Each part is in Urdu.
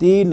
3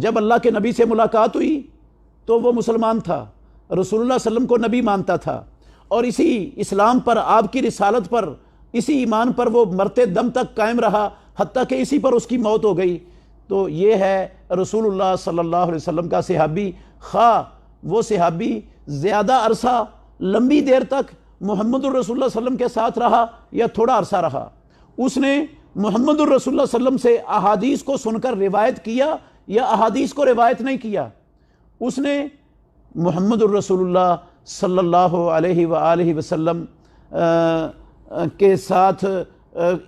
جب اللہ کے نبی سے ملاقات ہوئی تو وہ مسلمان تھا، رسول اللہ صلی اللہ علیہ وسلم کو نبی مانتا تھا، اور اسی اسلام پر، آپ کی رسالت پر، اسی ایمان پر وہ مرتے دم تک قائم رہا، حتیٰ کہ اسی پر اس کی موت ہو گئی۔ تو یہ ہے رسول اللہ صلی اللہ علیہ وسلم کا صحابی، خواہ وہ صحابی زیادہ عرصہ، لمبی دیر تک محمد الرسول اللہ صلی اللہ علیہ وسلم کے ساتھ رہا یا تھوڑا عرصہ رہا، اس نے محمد الرسول اللہ صلی اللہ علیہ وسلم سے احادیث کو سن کر روایت کیا یا احادیث کو روایت نہیں کیا، اس نے محمد الرسول اللہ صلی اللہ علیہ وآلہ وسلم کے ساتھ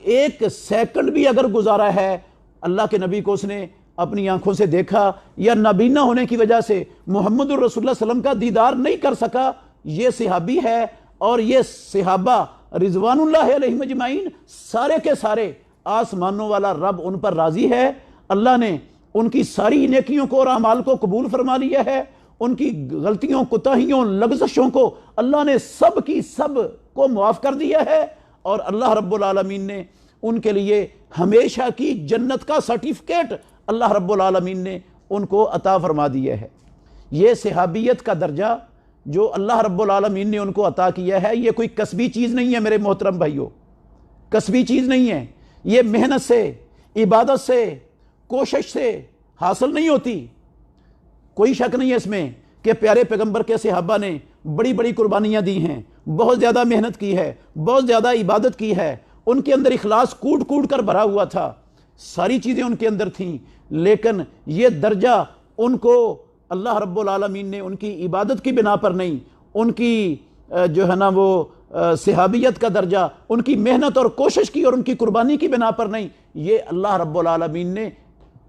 ایک سیکنڈ بھی اگر گزارا ہے، اللہ کے نبی کو اس نے اپنی آنکھوں سے دیکھا یا نابینا ہونے کی وجہ سے محمد الرسول اللہ صلی اللہ علیہ وسلم کا دیدار نہیں کر سکا، یہ صحابی ہے۔ اور یہ صحابہ رضوان اللہ علیہم اجمعین سارے کے سارے آسمانوں والا رب ان پر راضی ہے، اللہ نے ان کی ساری نیکیوں کو اور اعمال کو قبول فرما لیا ہے، ان کی غلطیوں، کوتاہیوں، لغزشوں کو اللہ نے سب کی سب کو معاف کر دیا ہے، اور اللہ رب العالمین نے ان کے لیے ہمیشہ کی جنت کا سرٹیفکیٹ اللہ رب العالمین نے ان کو عطا فرما دیا ہے۔ یہ صحابیت کا درجہ جو اللہ رب العالمین نے ان کو عطا کیا ہے، یہ کوئی کسبی چیز نہیں ہے میرے محترم بھائیوں، کسبی چیز نہیں ہے، یہ محنت سے، عبادت سے، کوشش سے حاصل نہیں ہوتی۔ کوئی شک نہیں ہے اس میں کہ پیارے پیغمبر کے صحابہ نے بڑی بڑی قربانیاں دی ہیں، بہت زیادہ محنت کی ہے، بہت زیادہ عبادت کی ہے، ان کے اندر اخلاص کوٹ کوٹ کر بھرا ہوا تھا، ساری چیزیں ان کے اندر تھیں، لیکن یہ درجہ ان کو اللہ رب العالمین نے ان کی عبادت کی بنا پر نہیں، ان کی جو ہے نا وہ صحابیت کا درجہ ان کی محنت اور کوشش کی اور ان کی قربانی کی بنا پر نہیں، یہ اللہ رب العالمین نے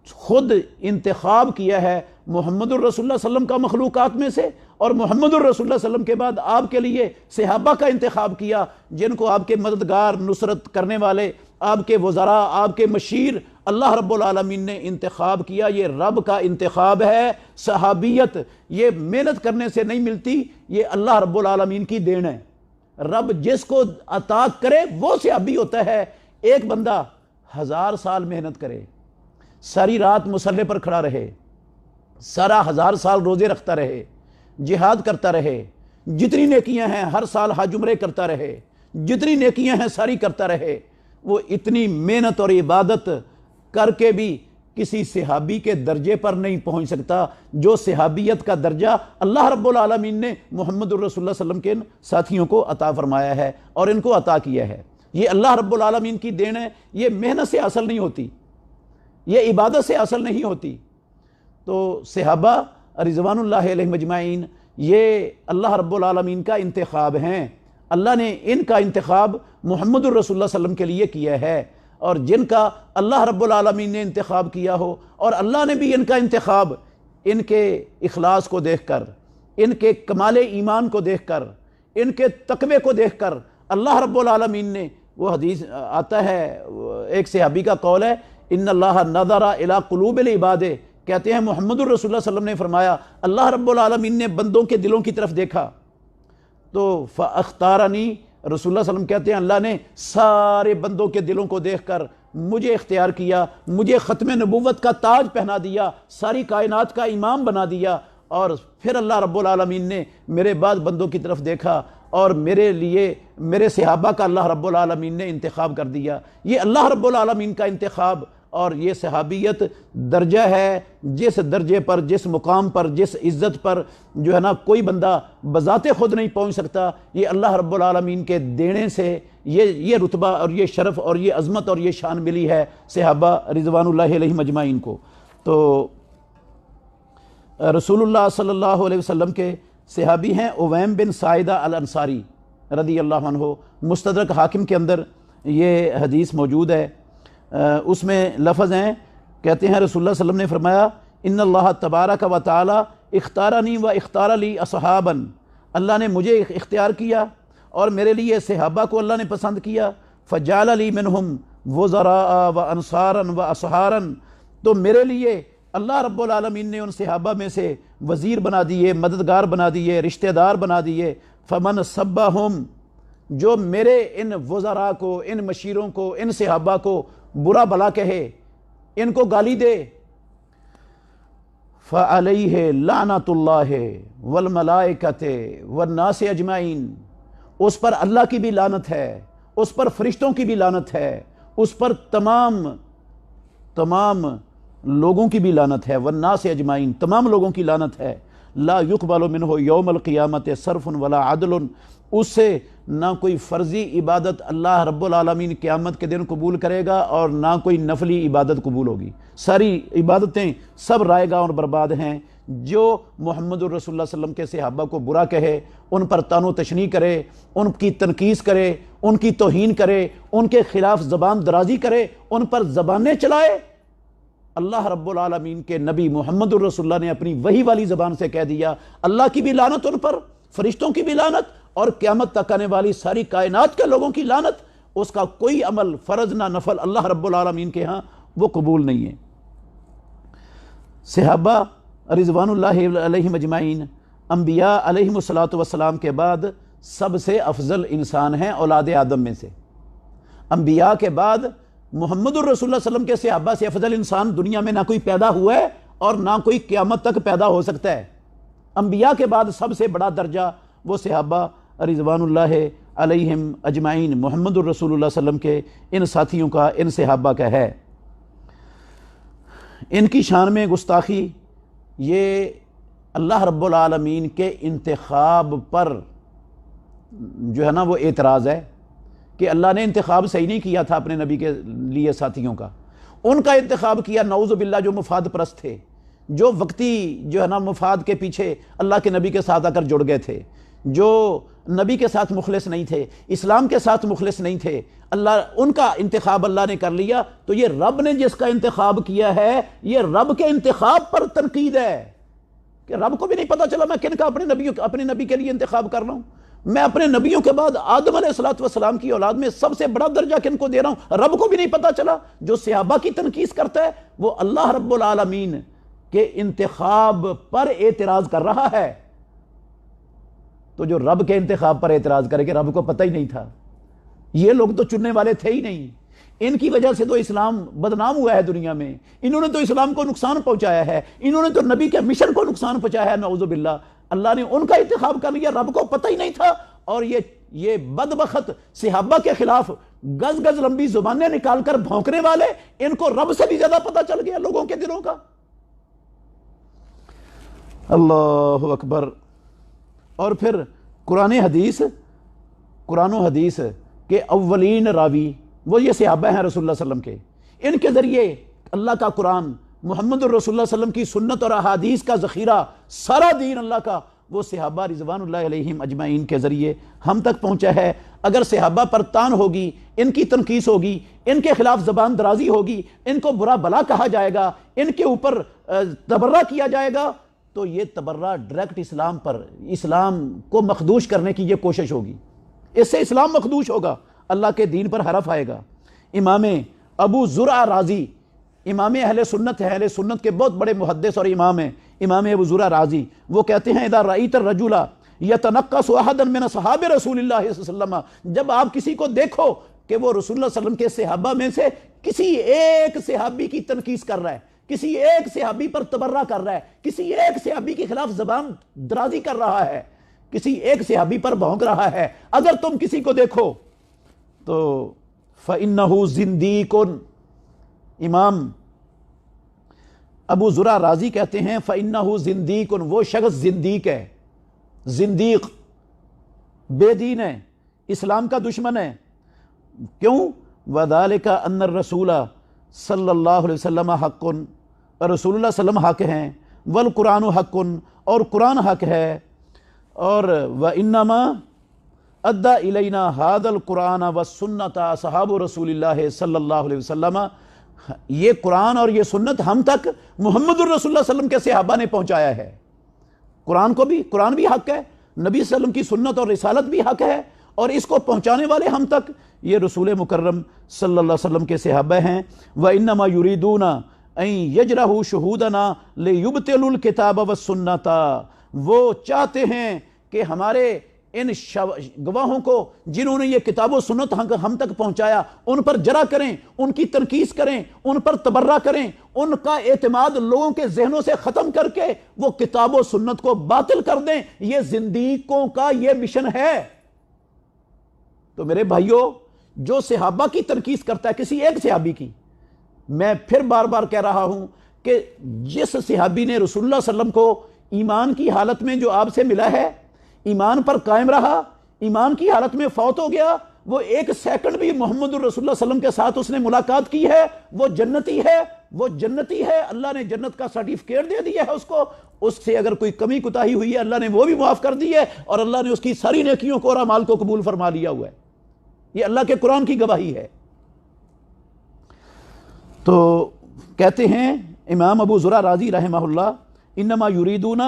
خود انتخاب کیا ہے محمد الرسول اللہ صلی اللہ علیہ وسلم کا مخلوقات میں سے، اور محمد الرسول اللہ صلی اللہ علیہ وسلم کے بعد آپ کے لیے صحابہ کا انتخاب کیا، جن کو آپ کے مددگار، نصرت کرنے والے، آپ کے وزراء، آپ کے مشیر اللہ رب العالمین نے انتخاب کیا۔ یہ رب کا انتخاب ہے۔ صحابیت یہ محنت کرنے سے نہیں ملتی، یہ اللہ رب العالمین کی دین ہے۔ رب جس کو عطا کرے وہ صحابی ہوتا ہے۔ ایک بندہ 1000 سال محنت کرے، ساری رات مصلے پر کھڑا رہے، سارا 1000 سال روزے رکھتا رہے، جہاد کرتا رہے، جتنی نیکیاں ہیں ہر سال حج عمرے کرتا رہے، جتنی نیکیاں ہیں ساری کرتا رہے، وہ اتنی محنت اور عبادت کر کے بھی کسی صحابی کے درجے پر نہیں پہنچ سکتا جو صحابیت کا درجہ اللہ رب العالمین نے محمد الرسول اللہ صلی اللہ علیہ وسلم کے ساتھیوں کو عطا فرمایا ہے اور ان کو عطا کیا ہے۔ یہ اللہ رب العالمین کی دین ہے، یہ محنت سے حاصل نہیں ہوتی، یہ عبادت سے حاصل نہیں ہوتی۔ تو صحابہ رضوان اللہ علیہم اجمعین یہ اللہ رب العالمین کا انتخاب ہیں، اللہ نے ان کا انتخاب محمد الرسول اللہ صلی اللہ علیہ وسلم کے لیے کیا ہے، اور جن کا اللہ رب العالمین نے انتخاب کیا ہو اور اللہ نے بھی ان کا انتخاب ان کے اخلاص کو دیکھ کر، ان کے کمال ایمان کو دیکھ کر، ان کے تقوی کو دیکھ کر اللہ رب العالمین نے، وہ حدیث آتا ہے، ایک صحابی کا قول ہے، ان اللہ نظر الی قلوب العباد، کہتے ہیں محمد الرسول اللہ صلی اللہ علیہ وسلم نے فرمایا اللہ رب العالمین نے بندوں کے دلوں کی طرف دیکھا تو فاختارنی، رسول اللہ صلی اللہ علیہ وسلم کہتے ہیں اللہ نے سارے بندوں کے دلوں کو دیکھ کر مجھے اختیار کیا، مجھے ختم نبوت کا تاج پہنا دیا، ساری کائنات کا امام بنا دیا، اور پھر اللہ رب العالمین نے میرے بعد بندوں کی طرف دیکھا اور میرے لیے میرے صحابہ کا اللہ رب العالمین نے انتخاب کر دیا۔ یہ اللہ رب العالمین کا انتخاب اور یہ صحابیت درجہ ہے، جس درجے پر، جس مقام پر، جس عزت پر جو ہے نا کوئی بندہ بذات خود نہیں پہنچ سکتا، یہ اللہ رب العالمین کے دینے سے یہ رتبہ اور یہ شرف اور یہ عظمت اور یہ شان ملی ہے صحابہ رضوان اللہ علیہم اجمعین کو۔ تو رسول اللہ صلی اللہ علیہ وسلم کے صحابی ہیں اویم بن سعیدہ الانصاری رضی اللہ عنہ، مستدرک حاکم کے اندر یہ حدیث موجود ہے، اس میں لفظ ہیں، کہتے ہیں رسول اللہ صلی اللہ علیہ وسلم نے فرمایا ان اللہ تبارک و تعالی اختارنی و اختار لی اصحابا، اللہ نے مجھے اختیار کیا اور میرے لیے صحابہ کو اللہ نے پسند کیا، فجعل لی منہم وزراء و انصارا و اصحارا، تو میرے لیے اللہ رب العالمین نے ان صحابہ میں سے وزیر بنا دیے، مددگار بنا دیے، رشتہ دار بنا دیے، فمن سبہم، جو میرے ان وزراء کو، ان مشیروں کو، ان صحابہ کو برا بھلا کہے، ان کو گالی دے، فعلیہ لعنت اللہ والملائکۃ والناس اجمعین، اس پر اللہ کی بھی لعنت ہے، اس پر فرشتوں کی بھی لعنت ہے، اس پر تمام لوگوں کی بھی لعنت ہے، والناس اجمعین، تمام لوگوں کی لعنت ہے۔ لا یقبل منہ یوم القیامت صرف ولا عدل، اس سے نہ کوئی فرضی عبادت اللہ رب العالمین قیامت کے دن قبول کرے گا اور نہ کوئی نفلی عبادت قبول ہوگی۔ ساری عبادتیں سب رائے گاہ اور برباد ہیں۔ جو محمد الرسول اللہ صلی اللہ علیہ وسلم کے صحابہ کو برا کہے، ان پر طعن و تشنیع کرے، ان کی تنقیص کرے، ان کی توہین کرے، ان کے خلاف زبان درازی کرے، ان پر زبانیں چلائے، اللہ رب العالمین کے نبی محمد الرسول اللہ نے اپنی وحی والی زبان سے کہہ دیا، اللہ کی بھی لعنت ان پر، فرشتوں کی بھی لعنت، اور قیامت تک آنے والی ساری کائنات کے لوگوں کی لعنت۔ اس کا کوئی عمل فرض نہ نفل اللہ رب العالمین کے ہاں وہ قبول نہیں ہے۔ صحابہ رضوان اللہ علیہم اجمعین انبیاء علیہم السلام کے بعد سب سے افضل انسان ہیں اولاد آدم میں سے۔ انبیاء کے بعد محمد الرسول اللہ صلی اللہ علیہ وسلم کے صحابہ سے افضل انسان دنیا میں نہ کوئی پیدا ہوا ہے اور نہ کوئی قیامت تک پیدا ہو سکتا ہے۔ انبیاء کے بعد سب سے بڑا درجہ وہ صحابہ رضوان اللہ علیہم اجمعین محمد الرسول اللہ صلی اللہ علیہ وسلم کے ان ساتھیوں کا، ان صحابہ کا ہے۔ ان کی شان میں گستاخی یہ اللہ رب العالمین کے انتخاب پر جو ہے نا وہ اعتراض ہے کہ اللہ نے انتخاب صحیح نہیں کیا تھا اپنے نبی کے لیے ساتھیوں کا، ان کا انتخاب کیا نعوذ باللہ جو مفاد پرست تھے، جو وقتی جو ہے نا مفاد کے پیچھے اللہ کے نبی کے ساتھ آ کر جڑ گئے تھے، جو نبی کے ساتھ مخلص نہیں تھے، اسلام کے ساتھ مخلص نہیں تھے، اللہ ان کا انتخاب اللہ نے کر لیا۔ تو یہ رب نے جس کا انتخاب کیا ہے، یہ رب کے انتخاب پر تنقید ہے کہ رب کو بھی نہیں پتا چلا میں کن کا اپنے نبی کے لیے انتخاب کر رہا ہوں، میں اپنے نبیوں کے بعد آدم علیہ السلام کی اولاد میں سب سے بڑا درجہ کن کو دے رہا ہوں، رب کو بھی نہیں پتا چلا۔ جو صحابہ کی تنقید کرتا ہے وہ اللہ رب العالمین کے انتخاب پر اعتراض کر رہا ہے، تو جو رب کے انتخاب پر اعتراض کرے کہ رب کو پتہ ہی نہیں تھا، یہ لوگ تو چننے والے تھے ہی نہیں، ان کی وجہ سے تو اسلام بدنام ہوا ہے دنیا میں، انہوں نے تو اسلام کو نقصان پہنچایا ہے، انہوں نے تو نبی کے مشن کو نقصان پہنچایا ہے، نعوذ باللہ۔ اللہ نے ان کا انتخاب کر لیا، رب کو پتہ ہی نہیں تھا، اور یہ بدبخت صحابہ کے خلاف گز گز لمبی زبانیں نکال کر بھونکنے والے، ان کو رب سے بھی زیادہ پتہ چل گیا لوگوں کے دلوں کا۔ اللہ اکبر۔ اور پھر قرآن و حدیث کے اولین راوی وہ یہ صحابہ ہیں رسول اللہ صلی اللہ علیہ وسلم کے، ان کے ذریعے اللہ کا قرآن، محمد الرسول اللہ صلی اللہ علیہ وسلم کی سنت اور احادیث کا ذخیرہ، سارا دین اللہ کا وہ صحابہ رضوان اللہ علیہم اجمعین کے ذریعے ہم تک پہنچا ہے۔ اگر صحابہ پر تان ہوگی، ان کی تنقیص ہوگی، ان کے خلاف زبان درازی ہوگی، ان کو برا بلا کہا جائے گا، ان کے اوپر تبرہ کیا جائے گا، تو یہ تبرہ ڈائریکٹ اسلام پر، اسلام کو مخدوش کرنے کی یہ کوشش ہوگی، اس سے اسلام مخدوش ہوگا، اللہ کے دین پر حرف آئے گا۔ امام ابو زرع رازی، امام اہل سنت ہے، اہل سنت کے بہت بڑے محدث اور امام ہیں، امام ابو زرع رازی، وہ کہتے ہیں اذا رأیت الرجل یتنقص احدا من اصحاب رسول اللہ صلی اللہ علیہ وسلم، جب آپ کسی کو دیکھو کہ وہ رسول اللہ صلی اللہ علیہ وسلم کے صحابہ میں سے کسی ایک صحابی کی تنقیص کر رہا ہے، کسی ایک صحابی پر تبرہ کر رہا ہے، کسی ایک صحابی کے خلاف زبان درازی کر رہا ہے، کسی ایک صحابی پر بھونک رہا ہے، اگر تم کسی کو دیکھو تو فَإِنَّهُ زِنْدِيقٌ، امام ابو زرع رازی کہتے ہیں فَإِنَّهُ زِنْدِيقٌ، وہ شخص زندیق ہے، زندیق بے دین ہے، اسلام کا دشمن ہے۔ کیوں؟ وَذَلِكَ أَنَّ الرَّسُولَ صلی اللہ علیہ وسلم حق، رسول اللہ صلی اللہ علیہ وسلم حق ہیں، والقرآن حق، اور قرآن حق ہے، اور وَإِنَّمَا ادا الینا هذا القرآن والسنت اصحاب رسول اللہ صلی اللہ علیہ وسلم، یہ قرآن اور یہ سنت ہم تک محمد الرسول اللہ صلی اللہ علیہ وسلم کے صحابہ نے پہنچایا ہے۔ قرآن بھی حق ہے، نبی صلی اللہ علیہ وسلم کی سنت اور رسالت بھی حق ہے، اور اس کو پہنچانے والے ہم تک یہ رسول مکرم صلی اللہ علیہ وسلم کے صحابہ ہیں۔ وَإِنَّمَا يُرِيدُونَ أَن يَجْرَحُوا شُهُودَنَا لِيُبْطِلُوا الْكِتَابَ وَالسُّنَّةَ، وہ چاہتے ہیں کہ ہمارے ان گواہوں کو جنہوں نے یہ کتاب و سنت ہم تک پہنچایا ان پر جرا کریں، ان کی تنقیص کریں، ان پر تبرہ کریں، ان کا اعتماد لوگوں کے ذہنوں سے ختم کر کے وہ کتاب و سنت کو باطل کر دیں۔ یہ زندیقوں کا یہ مشن ہے۔ تو میرے بھائیوں، جو صحابہ کی تنقیص کرتا ہے کسی ایک صحابی کی، میں پھر بار بار کہہ رہا ہوں کہ جس صحابی نے رسول اللہ صلی اللہ علیہ وسلم کو ایمان کی حالت میں جو آپ سے ملا ہے، ایمان پر قائم رہا، ایمان کی حالت میں فوت ہو گیا، وہ ایک سیکنڈ بھی محمد الرسول اللہ صلی اللہ علیہ وسلم کے ساتھ اس نے ملاقات کی ہے، وہ جنتی ہے، وہ جنتی ہے۔ اللہ نے جنت کا سرٹیفکیٹ دے دیا ہے اس کو۔ اس سے اگر کوئی کمی کوتاہی ہوئی ہے اللہ نے وہ بھی معاف کر دی ہے، اور اللہ نے اس کی ساری نیکیوں کو اور اعمال کو قبول فرما لیا ہوا ہے۔ یہ اللہ کے قرآن کی گواہی ہے۔ تو کہتے ہیں امام ابو زرع رازی رحمہ اللہ، انما یریدون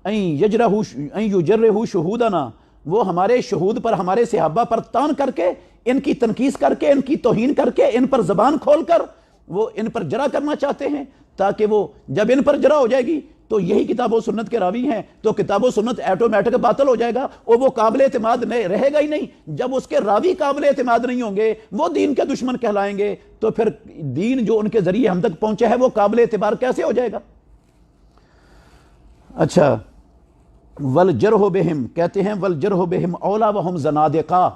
ان یجرحوا شہودنا، وہ ہمارے شہود پر، ہمارے صحابہ پر تان کر کے، ان کی تنقیص کر کے، ان کی توہین کر کے، ان پر زبان کھول کر وہ ان پر جرا کرنا چاہتے ہیں، تاکہ وہ جب ان پر جرا ہو جائے گی تو یہی کتاب و سنت کے راوی ہیں تو کتاب و سنت ایٹومیٹک باطل ہو جائے گا اور وہ قابل اعتماد رہے گا ہی نہیں۔ جب اس کے راوی قابل اعتماد نہیں ہوں گے، وہ دین کے دشمن کہلائیں گے، تو پھر دین جو ان کے ذریعے ہم تک پہنچا ہے وہ قابل اعتبار کیسے ہو جائے گا؟ اچھا، والجرح بہم، کہتے ہیں والجرح بہم اولا وہم زنادقہ،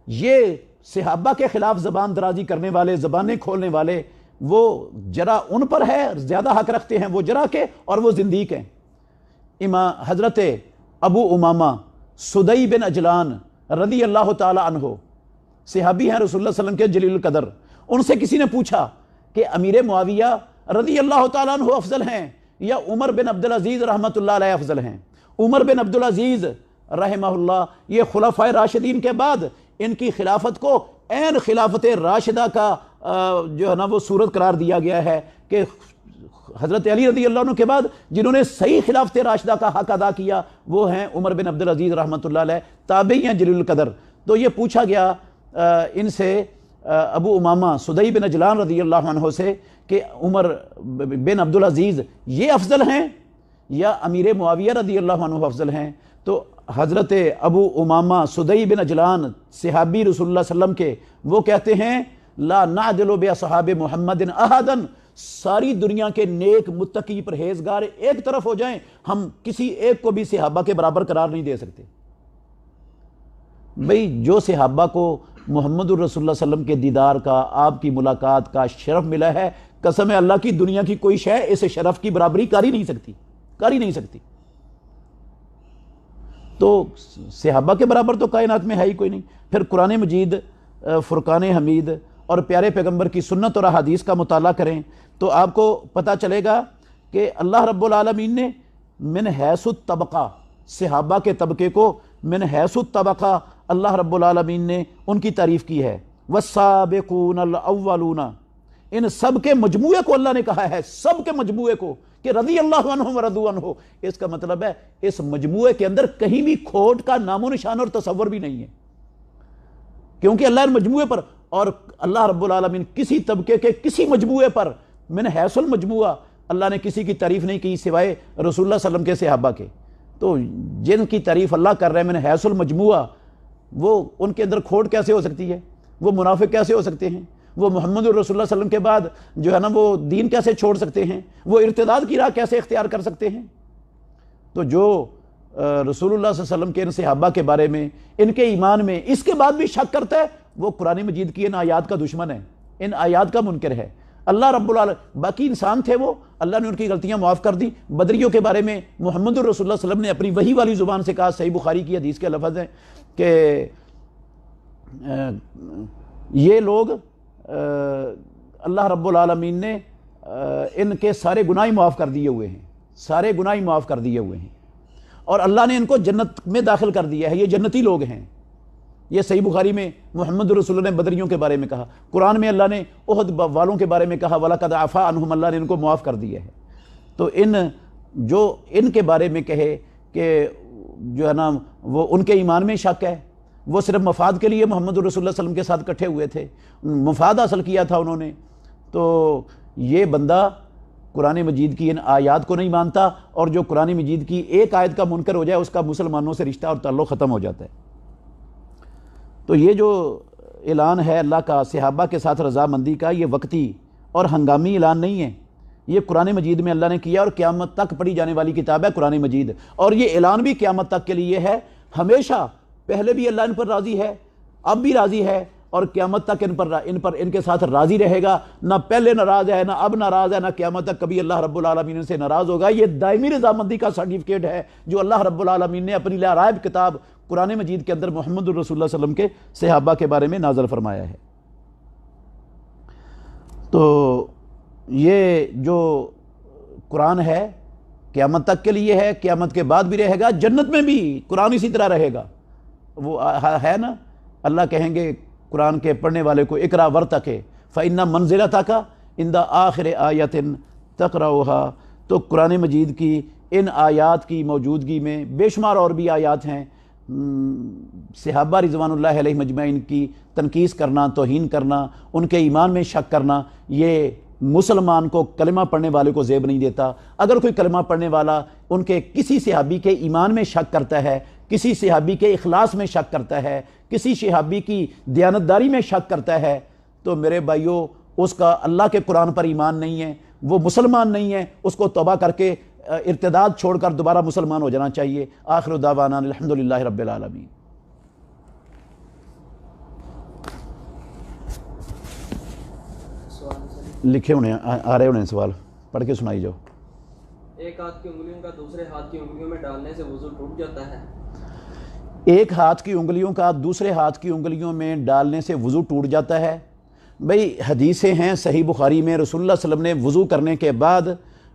یہ صحابہ کے خلاف زبان درازی کرنے والے، زبانیں کھولنے والے، وہ جرا ان پر ہے، زیادہ حق رکھتے ہیں وہ جرا کے، اور وہ زندیق ہیں۔ حضرت ابو امامہ سدی بن اجلان رضی اللہ تعالی عنہ صحابی ہیں رسول اللہ صلی اللہ علیہ وسلم کے جلیل القدر۔ ان سے کسی نے پوچھا کہ امیر معاویہ رضی اللہ تعالی عنہ افضل ہیں یا عمر بن عبدالعزیز رحمۃ اللہ علیہ افضل ہیں؟ عمر بن عبدالعزیز رحمہ اللہ، یہ خلفائے راشدین کے بعد ان کی خلافت کو عین خلافت راشدہ کا جو ہے نا وہ صورت قرار دیا گیا ہے کہ حضرت علی رضی اللہ عنہ کے بعد جنہوں نے صحیح خلافت راشدہ کا حق ادا کیا وہ ہیں عمر بن عبدالعزیز رحمۃ اللہ علیہ، تابعی ہیں جلیل القدر۔ تو یہ پوچھا گیا ان سے ابو امامہ سدی بن اجلان رضی اللہ عنہ سے کہ عمر بن عبدالعزیز یہ افضل ہیں یا امیر معاویہ رضی اللہ عنہ افضل ہیں؟ تو حضرت ابو امامہ سدی بن اجلان صحابی رسول اللہ صلی اللہ علیہ وسلم کے، وہ کہتے ہیں لا نعدل باصحاب محمد احدا، ساری دنیا کے نیک متقی پرہیزگار ایک طرف ہو جائیں، ہم کسی ایک کو بھی صحابہ کے برابر قرار نہیں دے سکتے۔ بھئی جو صحابہ کو محمد الرسول اللہ صلی اللہ علیہ وسلم کے دیدار کا، آپ کی ملاقات کا شرف ملا ہے، قسم اللہ کی دنیا کی کوئی شے اس شرف کی برابری کر ہی نہیں سکتی، کر ہی نہیں سکتی۔ تو صحابہ کے برابر تو کائنات میں ہے ہی کوئی نہیں۔ پھر قرآن مجید، فرقان حمید اور پیارے پیغمبر کی سنت اور احادیث کا مطالعہ کریں تو آپ کو پتہ چلے گا کہ اللہ رب العالمین نے من حیث الطبقہ، صحابہ کے طبقے کو من حیث الطبقہ اللہ رب العالمین نے ان کی تعریف کی ہے۔ والسابقون الاولون، ان سب کے مجموعے کو اللہ نے کہا ہے، سب کے مجموعے کو، کہ رضی اللہ عنہم ورضوا عنہ۔ اس کا مطلب ہے اس مجموعے کے اندر کہیں بھی کھوٹ کا نام و نشان اور تصور بھی نہیں ہے، کیونکہ اللہ نے مجموعے پر، اور اللہ رب العالمین کسی طبقے کے کسی مجموعے پر من حیث المجموعہ اللہ نے کسی کی تعریف نہیں کی سوائے رسول اللہ صلی اللہ علیہ وسلم کے صحابہ کے۔ تو جن کی تعریف اللہ کر رہے ہیں من حیث المجموعہ، وہ ان کے اندر کھوٹ کیسے ہو سکتی ہے؟ وہ منافق کیسے ہو سکتے ہیں؟ وہ محمد الرسول اللہ صلی اللہ علیہ وسلم کے بعد جو ہے نا وہ دین کیسے چھوڑ سکتے ہیں؟ وہ ارتداد کی راہ کیسے اختیار کر سکتے ہیں؟ تو جو رسول اللہ صلی اللہ علیہ وسلم کے ان صحابہ کے بارے میں، ان کے ایمان میں اس کے بعد بھی شک کرتا ہے، وہ قرآن مجید کی ان آیات کا دشمن ہے، ان آیات کا منکر ہے۔ اللہ رب العالمین، باقی انسان تھے وہ، اللہ نے ان کی غلطیاں معاف کر دی۔ بدریوں کے بارے میں محمد الرسول اللہ صلی اللہ علیہ وسلم نے اپنی وحی والی زبان سے کہا، صحیح بخاری کی حدیث کے لفظ ہیں کہ یہ لوگ اللہ رب العالمین نے ان کے سارے گناہ معاف کر دیے ہوئے ہیں، سارے گناہ معاف کر دیے ہوئے ہیں، اور اللہ نے ان کو جنت میں داخل کر دیا ہے، یہ جنتی لوگ ہیں۔ یہ صحیح بخاری میں محمد رسول اللہ نے بدریوں کے بارے میں کہا، قرآن میں اللہ نے احد والوں کے بارے میں کہا وَلَقَدْ عَفَا عَنْهُمْ، اللہ نے ان کو معاف کر دیا ہے۔ تو جو ان کے بارے میں کہے کہ جو ہے نا وہ ان کے ایمان میں شک ہے، وہ صرف مفاد کے لیے محمد رسول اللہ صلی اللہ علیہ وسلم کے ساتھ کٹھے ہوئے تھے، مفاد حاصل کیا تھا انہوں نے، تو یہ بندہ قرآن مجید کی ان آیات کو نہیں مانتا، اور جو قرآن مجید کی ایک آیت کا منکر ہو جائے اس کا مسلمانوں سے رشتہ اور تعلق ختم ہو جاتا ہے۔ تو یہ جو اعلان ہے اللہ کا صحابہ کے ساتھ رضامندی کا، یہ وقتی اور ہنگامی اعلان نہیں ہے، یہ قرآن مجید میں اللہ نے کیا، اور قیامت تک پڑھی جانے والی کتاب ہے قرآن مجید، اور یہ اعلان بھی قیامت تک کے لیے ہے، ہمیشہ پہلے بھی اللہ ان پر راضی ہے، اب بھی راضی ہے، اور قیامت تک ان کے ساتھ راضی رہے گا، نہ پہلے ناراض ہے، نہ اب ناراض ہے، نہ قیامت تک کبھی اللہ رب العالمین ان سے ناراض ہوگا۔ یہ دائمی رضامندی کا سرٹیفکیٹ ہے جو اللہ رب العالمین نے اپنی لارائب کتاب قرآن مجید کے اندر محمد الرسول اللہ صلی اللہ علیہ وسلم کے صحابہ کے بارے میں نازل فرمایا ہے۔ تو یہ جو قرآن ہے قیامت تک کے لیے ہے، قیامت کے بعد بھی رہے گا، جنت میں بھی قرآن اسی طرح رہے گا۔ وہ ہے نا، اللہ کہیں گے قرآن کے پڑھنے والے کو اقرا ورتقے فإن منزلتک عند آخر آیۃ تقرأها، تو قرآن مجید کی ان آیات کی موجودگی میں بے شمار اور بھی آیات ہیں، صحابہ رضوان اللہ علیہ مجمعین کی تنقیص کرنا، توہین کرنا، ان کے ایمان میں شک کرنا، یہ مسلمان کو کلمہ پڑھنے والے کو زیب نہیں دیتا۔ اگر کوئی کلمہ پڑھنے والا ان کے کسی صحابی کے ایمان میں شک کرتا ہے، کسی صحابی کے اخلاص میں شک کرتا ہے، کسی صحابی کی دیانتداری میں شک کرتا ہے، تو میرے بھائیو اس کا اللہ کے قرآن پر ایمان نہیں ہے، وہ مسلمان نہیں ہے، اس کو توبہ کر کے ارتداد چھوڑ کر دوبارہ مسلمان ہو جانا چاہیے۔ آخر دعوانا الحمدللہ رب العالمین۔ لکھے ہونے آ رہے ہونے سوال، پڑھ کے سنائی جاؤ۔ ایک ہاتھ کی انگلیوں کا دوسرے ہاتھ کی انگلیوں میں ڈالنے سے وضو ٹوٹ جاتا ہے؟ ایک ہاتھ کی انگلیوں کا دوسرے ہاتھ کی انگلیوں میں ڈالنے سے وضو ٹوٹ جاتا ہے؟ بھئی حدیثیں ہیں صحیح بخاری میں، رسول اللہ صلی اللہ علیہ وسلم نے وضو کرنے کے بعد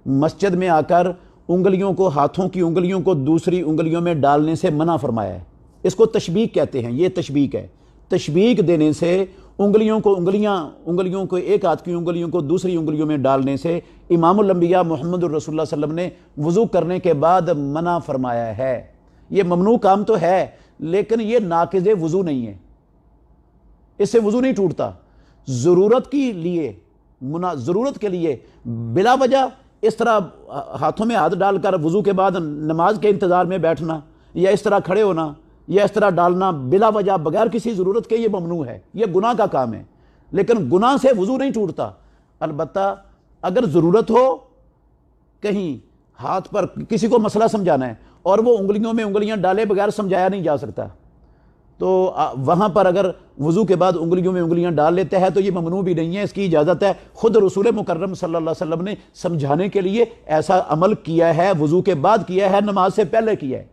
مسجد میں آ کر انگلیوں کو، ہاتھوں کی انگلیوں کو دوسری انگلیوں میں ڈالنے سے منع فرمایا ہے۔ اس کو تشبیک کہتے ہیں، یہ تشبیک ہے۔ تشبیک دینے سے انگلیوں کو ایک ہاتھ کی انگلیوں کو دوسری انگلیوں میں ڈالنے سے امام الانبیاء محمد الرسول اللہ صلی اللہ علیہ وسلم نے وضو کرنے کے بعد منع فرمایا ہے۔ یہ ممنوع کام تو ہے، لیکن یہ ناقض وضو نہیں ہے، اس سے وضو نہیں ٹوٹتا۔ ضرورت کے لیے بلا وجہ اس طرح ہاتھوں میں ہاتھ ڈال کر وضو کے بعد نماز کے انتظار میں بیٹھنا، یا اس طرح کھڑے ہونا، یا اس طرح ڈالنا بلا وجہ بغیر کسی ضرورت کے، یہ ممنوع ہے، یہ گناہ کا کام ہے۔ لیکن گناہ سے وضو نہیں ٹوٹتا۔ البتہ اگر ضرورت ہو، کہیں ہاتھ پر کسی کو مسئلہ سمجھانا ہے اور وہ انگلیوں میں انگلیاں ڈالے بغیر سمجھایا نہیں جا سکتا، تو وہاں پر اگر وضو کے بعد انگلیوں میں انگلیاں ڈال لیتا ہے تو یہ ممنوع بھی نہیں ہے، اس کی اجازت ہے۔ خود رسول مکرم صلی اللہ علیہ وسلم نے سمجھانے کے لیے ایسا عمل کیا ہے، وضو کے بعد کیا ہے، نماز سے پہلے کیا ہے۔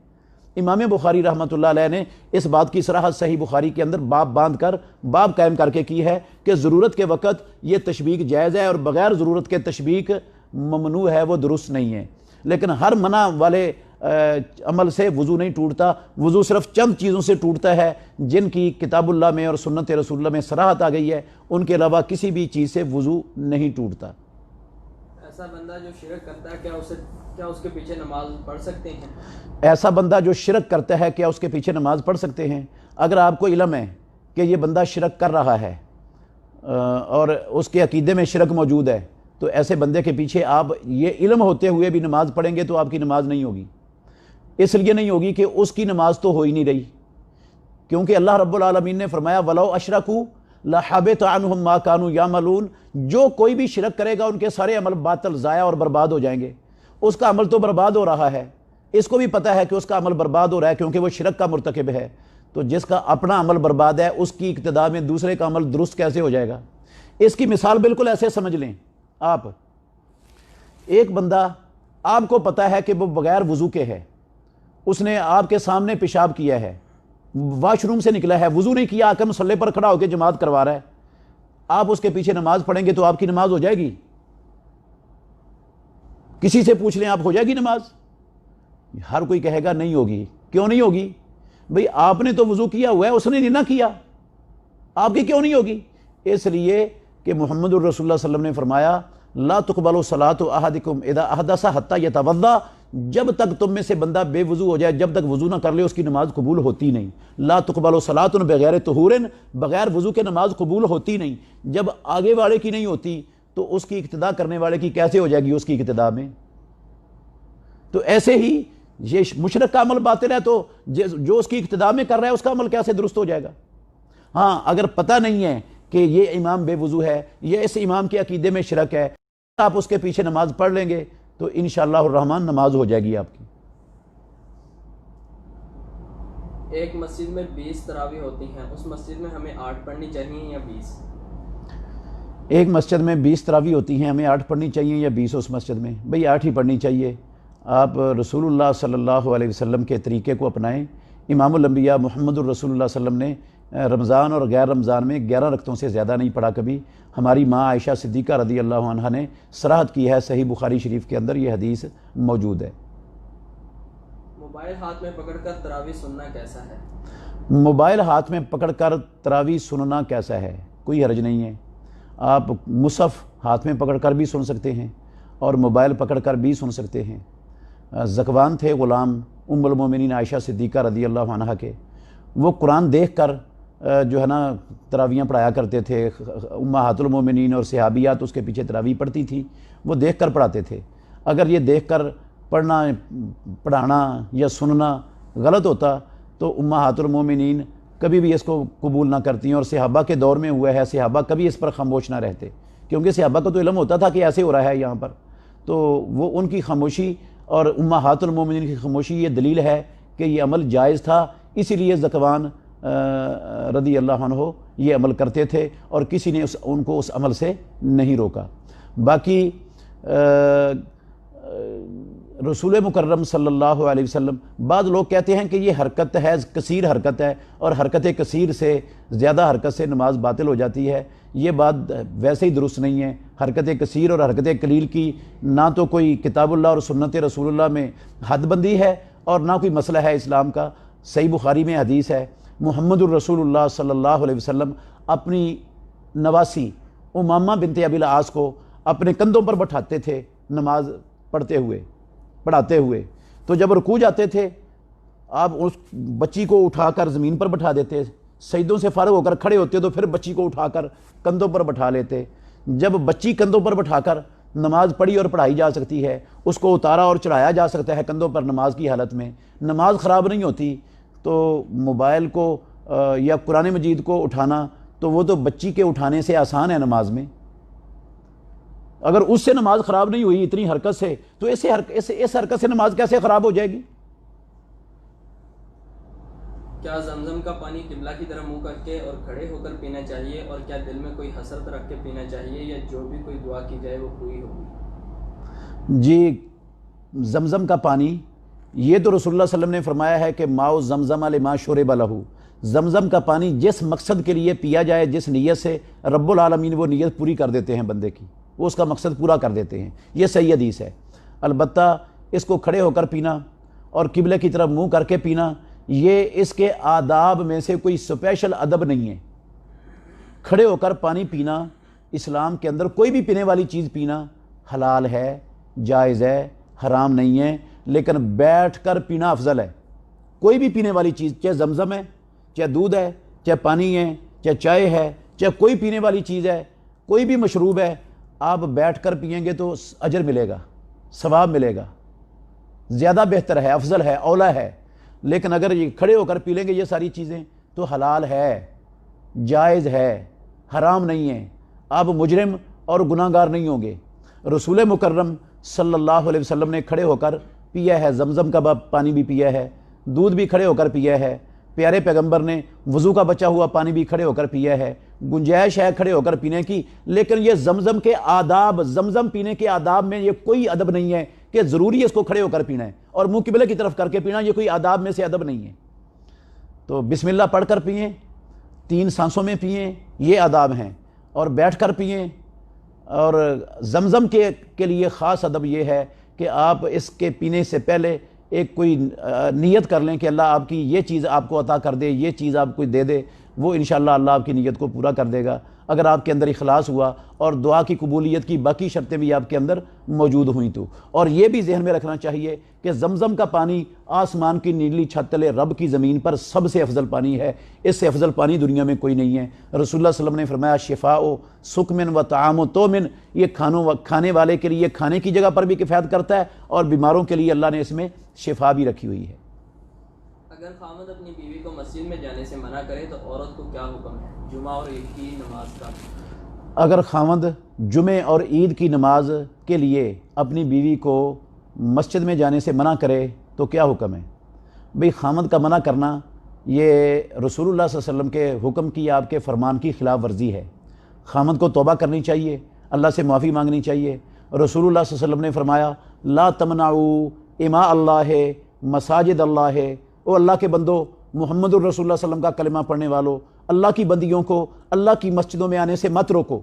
امام بخاری رحمۃ اللہ علیہ نے اس بات کی صراحت صحیح بخاری کے اندر باب باندھ کر، باب قائم کر کے کی ہے کہ ضرورت کے وقت یہ تشبیک جائز ہے، اور بغیر ضرورت کے تشبیک ممنوع ہے، وہ درست نہیں ہے۔ لیکن ہر منع والے عمل سے وضو نہیں ٹوٹتا۔ وضو صرف چند چیزوں سے ٹوٹتا ہے جن کی کتاب اللہ میں اور سنت رسول اللہ میں صراحت آ گئی ہے، ان کے علاوہ کسی بھی چیز سے وضو نہیں ٹوٹتا۔ ایسا بندہ جو شرک کرتا ہے کیا اس کے پیچھے نماز پڑھ سکتے ہیں؟ ایسا بندہ جو شرک کرتا ہے کیا اس کے پیچھے نماز پڑھ سکتے ہیں؟ اگر آپ کو علم ہے کہ یہ بندہ شرک کر رہا ہے اور اس کے عقیدے میں شرک موجود ہے، تو ایسے بندے کے پیچھے آپ یہ علم ہوتے ہوئے بھی نماز پڑھیں گے تو آپ کی نماز نہیں ہوگی۔ اس لیے نہیں ہوگی کہ اس کی نماز تو ہو ہی نہیں رہی، کیونکہ اللہ رب العالمین نے فرمایا وَلَوْ أَشْرَكُوا لَحَبِطَ عَنْهُمْ مَا كَانُوا يَعْمَلُونَ، جو کوئی بھی شرک کرے گا ان کے سارے عمل باطل، ضائع اور برباد ہو جائیں گے۔ اس کا عمل تو برباد ہو رہا ہے، اس کو بھی پتہ ہے کہ اس کا عمل برباد ہو رہا ہے کیونکہ وہ شرک کا مرتکب ہے، تو جس کا اپنا عمل برباد ہے اس کی اقتداء میں دوسرے کا عمل درست کیسے ہو جائے گا؟ اس کی مثال بالکل ایسے سمجھ لیں، آپ ایک بندہ، آپ کو پتہ ہے کہ وہ بغیر وضو کے ہے، اس نے آپ کے سامنے پیشاب کیا ہے، واش روم سے نکلا ہے، وضو نہیں کیا، آ کر مصلے پر کھڑا ہو کے جماعت کروا رہا ہے، آپ اس کے پیچھے نماز پڑھیں گے تو آپ کی نماز ہو جائے گی؟ کسی سے پوچھ لیں آپ ہو جائے گی نماز؟ ہر کوئی کہے گا نہیں ہوگی۔ کیوں نہیں ہوگی؟ بھئی آپ نے تو وضو کیا ہوا ہے، اس نے نہیں نہ کیا، آپ کی کیوں نہیں ہوگی؟ اس لیے کہ محمد الرسول اللہ صلی اللہ علیہ وسلم نے فرمایا لا تقبل صلاۃ احدکم اذا احدث حتی یتوضا، جب تک تم میں سے بندہ بے وضو ہو جائے، جب تک وضو نہ کر لے اس کی نماز قبول ہوتی نہیں۔ لا تقبل صلاۃ بغیر طہور، بغیر وضو کے نماز قبول ہوتی نہیں۔ جب آگے والے کی نہیں ہوتی تو اس کی اقتداء کرنے والے کی کیسے ہو جائے گی اس کی اقتداء میں؟ تو ایسے ہی یہ مشرک کا عمل باطل ہے، تو جو اس کی اقتداء میں کر رہا ہے اس کا عمل کیسے درست ہو جائے گا؟ ہاں اگر پتہ نہیں ہے کہ یہ امام بے وضو ہے یا اس امام کے عقیدے میں شرک ہے، آپ اس کے پیچھے نماز پڑھ لیں گے تو انشاءاللہ الرحمن نماز ہو جائے گی آپ کی۔ ایک مسجد میں 20 تراویح ہوتی ہیں، اس مسجد میں ہمیں 8 پڑھنی چاہیے یا 20؟ ایک مسجد میں 20 تراویح ہوتی ہیں، ہمیں 8 پڑھنی چاہیے یا 20 اس مسجد میں؟ بھئی 8 ہی پڑھنی چاہیے۔ آپ رسول اللہ صلی اللہ علیہ وسلم کے طریقے کو اپنائیں۔ امام الانبیاء محمد الرسول اللہ صلی اللہ علیہ وسلم نے رمضان اور غیر رمضان میں 11 رکعتوں سے زیادہ نہیں پڑھا کبھی۔ ہماری ماں عائشہ صدیقہ رضی اللہ عنہا نے صراحت کی ہے، صحیح بخاری شریف کے اندر یہ حدیث موجود ہے۔ موبائل ہاتھ میں پکڑ کر تراویح سننا کیسا ہے؟ موبائل ہاتھ میں پکڑ کر تراویح سننا کیسا ہے؟ کوئی حرج نہیں ہے، آپ مصحف ہاتھ میں پکڑ کر بھی سن سکتے ہیں اور موبائل پکڑ کر بھی سن سکتے ہیں۔ ذکوان تھے غلام ام المومنین عائشہ صدیقہ رضی اللہ عنہا کے، وہ قرآن دیکھ کر جو ہے نا تراویحاں پڑھایا کرتے تھے۔ امہات المومنین اور صحابیات اس کے پیچھے تراویح پڑھتی تھیں، وہ دیکھ کر پڑھاتے تھے۔ اگر یہ دیکھ کر پڑھانا یا سننا غلط ہوتا تو امہات المومنین کبھی بھی اس کو قبول نہ کرتی ہیں، اور صحابہ کے دور میں ہوا ہے، صحابہ کبھی اس پر خاموش نہ رہتے، کیونکہ صحابہ کو تو علم ہوتا تھا کہ ایسے ہو رہا ہے یہاں پر، تو وہ ان کی خاموشی اور امہات المومنین کی خاموشی یہ دلیل ہے کہ یہ عمل جائز تھا، اسی لیے ذکوان رضی اللہ عنہ یہ عمل کرتے تھے اور کسی نے ان کو اس عمل سے نہیں روکا۔ باقی رسول مکرم صلی اللہ علیہ وسلم، بعض لوگ کہتے ہیں کہ یہ حرکت ہے، کثیر حرکت ہے، اور حرکت کثیر سے زیادہ حرکت سے نماز باطل ہو جاتی ہے۔ یہ بات ویسے ہی درست نہیں ہے۔ حرکت کثیر اور حرکت قلیل کی نہ تو کوئی کتاب اللہ اور سنت رسول اللہ میں حد بندی ہے اور نہ کوئی مسئلہ ہے اسلام کا۔ صحیح بخاری میں حدیث ہے، محمد الرسول اللہ صلی اللہ علیہ وسلم اپنی نواسی امامہ بنت ابی العاص کو اپنے کندھوں پر بٹھاتے تھے نماز پڑھاتے ہوئے، تو جب رکوع جاتے تھے آپ اس بچی کو اٹھا کر زمین پر بٹھا دیتے، سجدوں سے فارغ ہو کر کھڑے ہوتے تو پھر بچی کو اٹھا کر کندھوں پر بٹھا لیتے۔ جب بچی کندھوں پر بٹھا کر نماز پڑھی اور پڑھائی جا سکتی ہے، اس کو اتارا اور چڑھایا جا سکتا ہے کندھوں پر نماز کی حالت میں، نماز خراب نہیں ہوتی، تو موبائل کو یا قرآن مجید کو اٹھانا تو وہ تو بچی کے اٹھانے سے آسان ہے نماز میں۔ اگر اس سے نماز خراب نہیں ہوئی اتنی حرکت سے، تو اس حرکت سے نماز کیسے خراب ہو جائے گی؟ کیا زمزم کا پانی قبلہ کی طرف منہ کر کے اور کھڑے ہو کر پینا چاہیے، اور کیا دل میں کوئی حسرت رکھ کے پینا چاہیے، یا جو بھی کوئی دعا کی جائے وہ پوری ہوگی؟ جی، زمزم کا پانی یہ تو رسول اللہ صلی اللہ علیہ وسلم نے فرمایا ہے کہ ماء زمزم لما شرب لہ، زمزم کا پانی جس مقصد کے لیے پیا جائے، جس نیت سے، رب العالمین وہ نیت پوری کر دیتے ہیں بندے کی، وہ اس کا مقصد پورا کر دیتے ہیں۔ یہ صحیح حدیث ہے۔ البتہ اس کو کھڑے ہو کر پینا اور قبلے کی طرف منہ کر کے پینا، یہ اس کے آداب میں سے کوئی اسپیشل ادب نہیں ہے۔ کھڑے ہو کر پانی پینا اسلام کے اندر، کوئی بھی پینے والی چیز پینا حلال ہے، جائز ہے، حرام نہیں ہے، لیکن بیٹھ کر پینا افضل ہے۔ کوئی بھی پینے والی چیز، چاہے زمزم ہے، چاہے دودھ ہے، چاہے پانی ہے، چاہے چائے ہے، چاہے کوئی پینے والی چیز ہے، کوئی بھی مشروب ہے، آپ بیٹھ کر پئیں گے تو اجر ملے گا، ثواب ملے گا، زیادہ بہتر ہے، افضل ہے، اولا ہے۔ لیکن اگر یہ کھڑے ہو کر پی لیں گے یہ ساری چیزیں تو حلال ہے، جائز ہے، حرام نہیں ہے، آپ مجرم اور گناہ گار نہیں ہوں گے۔ رسول مکرم صلی اللہ علیہ وسلم نے کھڑے ہو کر پیا ہے، زمزم کا پانی بھی پیا ہے، دودھ بھی کھڑے ہو کر پیا ہے، پیارے پیغمبر نے وضو کا بچا ہوا پانی بھی کھڑے ہو کر پیا ہے، گنجائش ہے کھڑے ہو کر پینے کی۔ لیکن یہ زمزم کے آداب، زمزم پینے کے آداب میں یہ کوئی ادب نہیں ہے کہ ضروری ہے اس کو کھڑے ہو کر پینا ہے اور منہ قبلے کی طرف کر کے پینا، یہ کوئی آداب میں سے ادب نہیں ہے۔ تو بسم اللہ پڑھ کر پئیں، 3 سانسوں میں پئیں، یہ آداب ہیں، اور بیٹھ کر پئیں۔ اور زمزم کے لیے خاص ادب یہ ہے کہ آپ اس کے پینے سے پہلے ایک کوئی نیت کر لیں کہ اللہ آپ کی یہ چیز آپ کو عطا کر دے، یہ چیز آپ کو دے دے، وہ انشاءاللہ اللہ آپ کی نیت کو پورا کر دے گا اگر آپ کے اندر اخلاص ہوا اور دعا کی قبولیت کی باقی شرطیں بھی آپ کے اندر موجود ہوئیں تو۔ اور یہ بھی ذہن میں رکھنا چاہیے کہ زمزم کا پانی آسمان کی نیلی چھت تلے رب کی زمین پر سب سے افضل پانی ہے، اس سے افضل پانی دنیا میں کوئی نہیں ہے۔ رسول اللہ صلی اللہ علیہ وسلم نے فرمایا شفاء سقم و طعام تومن، یہ کھانے والے کے لیے کھانے کی جگہ پر بھی کفایت کرتا ہے، اور بیماروں کے لیے اللہ نے اس میں شفا بھی رکھی ہوئی ہے۔ اگر خاوند اپنی بیوی کو مسجد میں جانے سے منع کرے تو عورت کو کیا حکم ہے جمعہ اور عید کی نماز کا؟ اگر خاوند جمعے اور عید کی نماز کے لیے اپنی بیوی کو مسجد میں جانے سے منع کرے تو کیا حکم ہے؟ بھئی خاوند کا منع کرنا یہ رسول اللہ صلی اللہ علیہ وسلم کے حکم کی، آپ کے فرمان کی خلاف ورزی ہے۔ خاوند کو توبہ کرنی چاہیے، اللہ سے معافی مانگنی چاہیے۔ رسول اللہ صلی اللہ علیہ وسلم نے فرمایا لا تمنعوا اماء اللہ مساجد اللہ، او اللہ کے بندو، محمد الرسول اللہ صلی اللہ علیہ وسلم کا کلمہ پڑھنے والو، اللہ کی بندیوں کو اللہ کی مسجدوں میں آنے سے مت روکو۔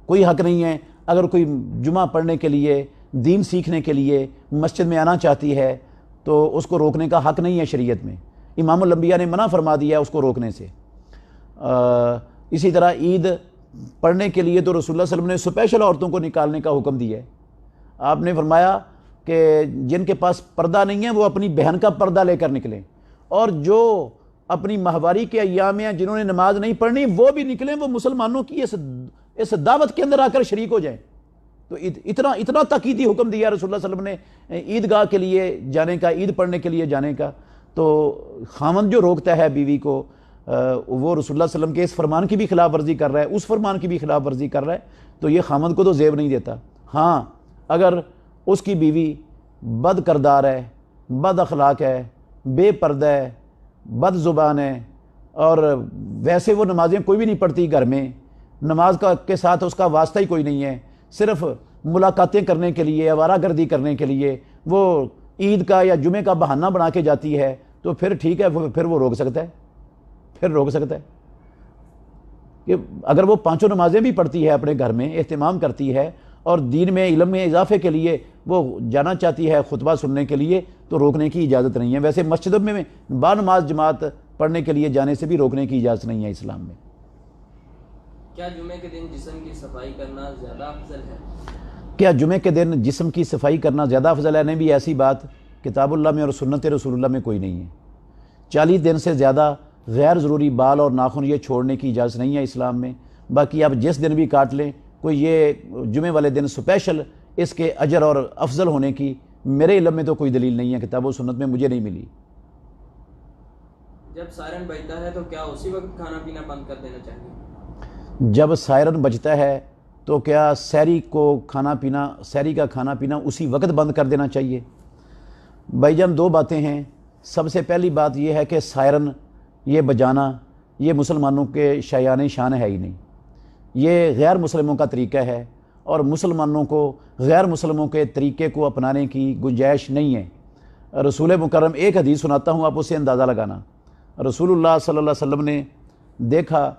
کوئی حق نہیں ہے اگر کوئی جمعہ پڑھنے کے لیے، دین سیکھنے کے لیے مسجد میں آنا چاہتی ہے تو اس کو روکنے کا حق نہیں ہے شریعت میں۔ امام الانبیاء نے منع فرما دیا ہے اس کو روکنے سے۔ اسی طرح عید پڑھنے کے لیے تو رسول اللہ صلی اللہ علیہ وسلم نے اسپیشل عورتوں کو نکالنے کا حکم دیا ہے۔ آپ نے فرمایا کہ جن کے پاس پردہ نہیں ہے وہ اپنی بہن کا پردہ لے کر نکلیں، اور جو اپنی ماہواری کے ایام میں جنہوں نے نماز نہیں پڑھنی وہ بھی نکلیں، وہ مسلمانوں کی اس دعوت کے اندر آ کر شریک ہو جائیں۔ تو اتنا تاکیدی حکم دیا رسول اللہ صلی اللہ علیہ وسلم نے عیدگاہ کے لیے جانے کا، عید پڑھنے کے لیے جانے کا۔ تو خاوند جو روکتا ہے بیوی کو، وہ رسول اللہ صلی اللہ علیہ وسلم کے اس فرمان کی بھی خلاف ورزی کر رہا ہے، اس فرمان کی بھی خلاف ورزی کر رہا ہے، تو یہ خاوند کو تو زیب نہیں دیتا۔ ہاں اگر اس کی بیوی بد کردار ہے، بد اخلاق ہے، بے پردہ ہے، بد زبان ہے، اور ویسے وہ نمازیں کوئی بھی نہیں پڑھتی گھر میں، نماز کے ساتھ اس کا واسطہ ہی کوئی نہیں ہے، صرف ملاقاتیں کرنے کے لیے، آوارہ گردی کرنے کے لیے وہ عید کا یا جمعے کا بہانہ بنا کے جاتی ہے، تو پھر ٹھیک ہے، پھر وہ روک سکتا ہے کہ اگر وہ پانچوں نمازیں بھی پڑھتی ہے، اپنے گھر میں اہتمام کرتی ہے اور دین میں علم میں اضافے کے لیے وہ جانا چاہتی ہے خطبہ سننے کے لیے، تو روکنے کی اجازت نہیں ہے۔ ویسے مسجدوں میں با نماز جماعت پڑھنے کے لیے جانے سے بھی روکنے کی اجازت نہیں ہے اسلام میں۔ کیا جمعے کے دن جسم کی صفائی کرنا زیادہ افضل ہے؟ کیا جمعے کے دن جسم کی صفائی کرنا زیادہ افضل ہے؟ نہیں بھی، ایسی بات کتاب اللہ میں اور سنت رسول اللہ میں کوئی نہیں ہے۔ 40 دن سے زیادہ غیر ضروری بال اور ناخن یہ چھوڑنے کی اجازت نہیں ہے اسلام میں۔ باقی آپ جس دن بھی کاٹ لیں، کوئی یہ جمعے والے دن اسپیشل اس کے اجر اور افضل ہونے کی میرے علم میں تو کوئی دلیل نہیں ہے، کتاب و سنت میں مجھے نہیں ملی۔ جب سائرن بجتا ہے تو کیا اسی وقت کھانا پینا بند کر دینا چاہیے؟ جب سائرن بجتا ہے تو کیا سحری کا کھانا پینا اسی وقت بند کر دینا چاہیے؟ بھائی جان، دو باتیں ہیں۔ سب سے پہلی بات یہ ہے کہ سائرن یہ بجانا یہ مسلمانوں کے شایان شان ہے ہی نہیں، یہ غیر مسلموں کا طریقہ ہے، اور مسلمانوں کو غیر مسلموں کے طریقے کو اپنانے کی گنجائش نہیں ہے۔ رسول مکرم، ایک حدیث سناتا ہوں، آپ اس سے اندازہ لگانا۔ رسول اللہ صلی اللہ علیہ وسلم نے دیکھا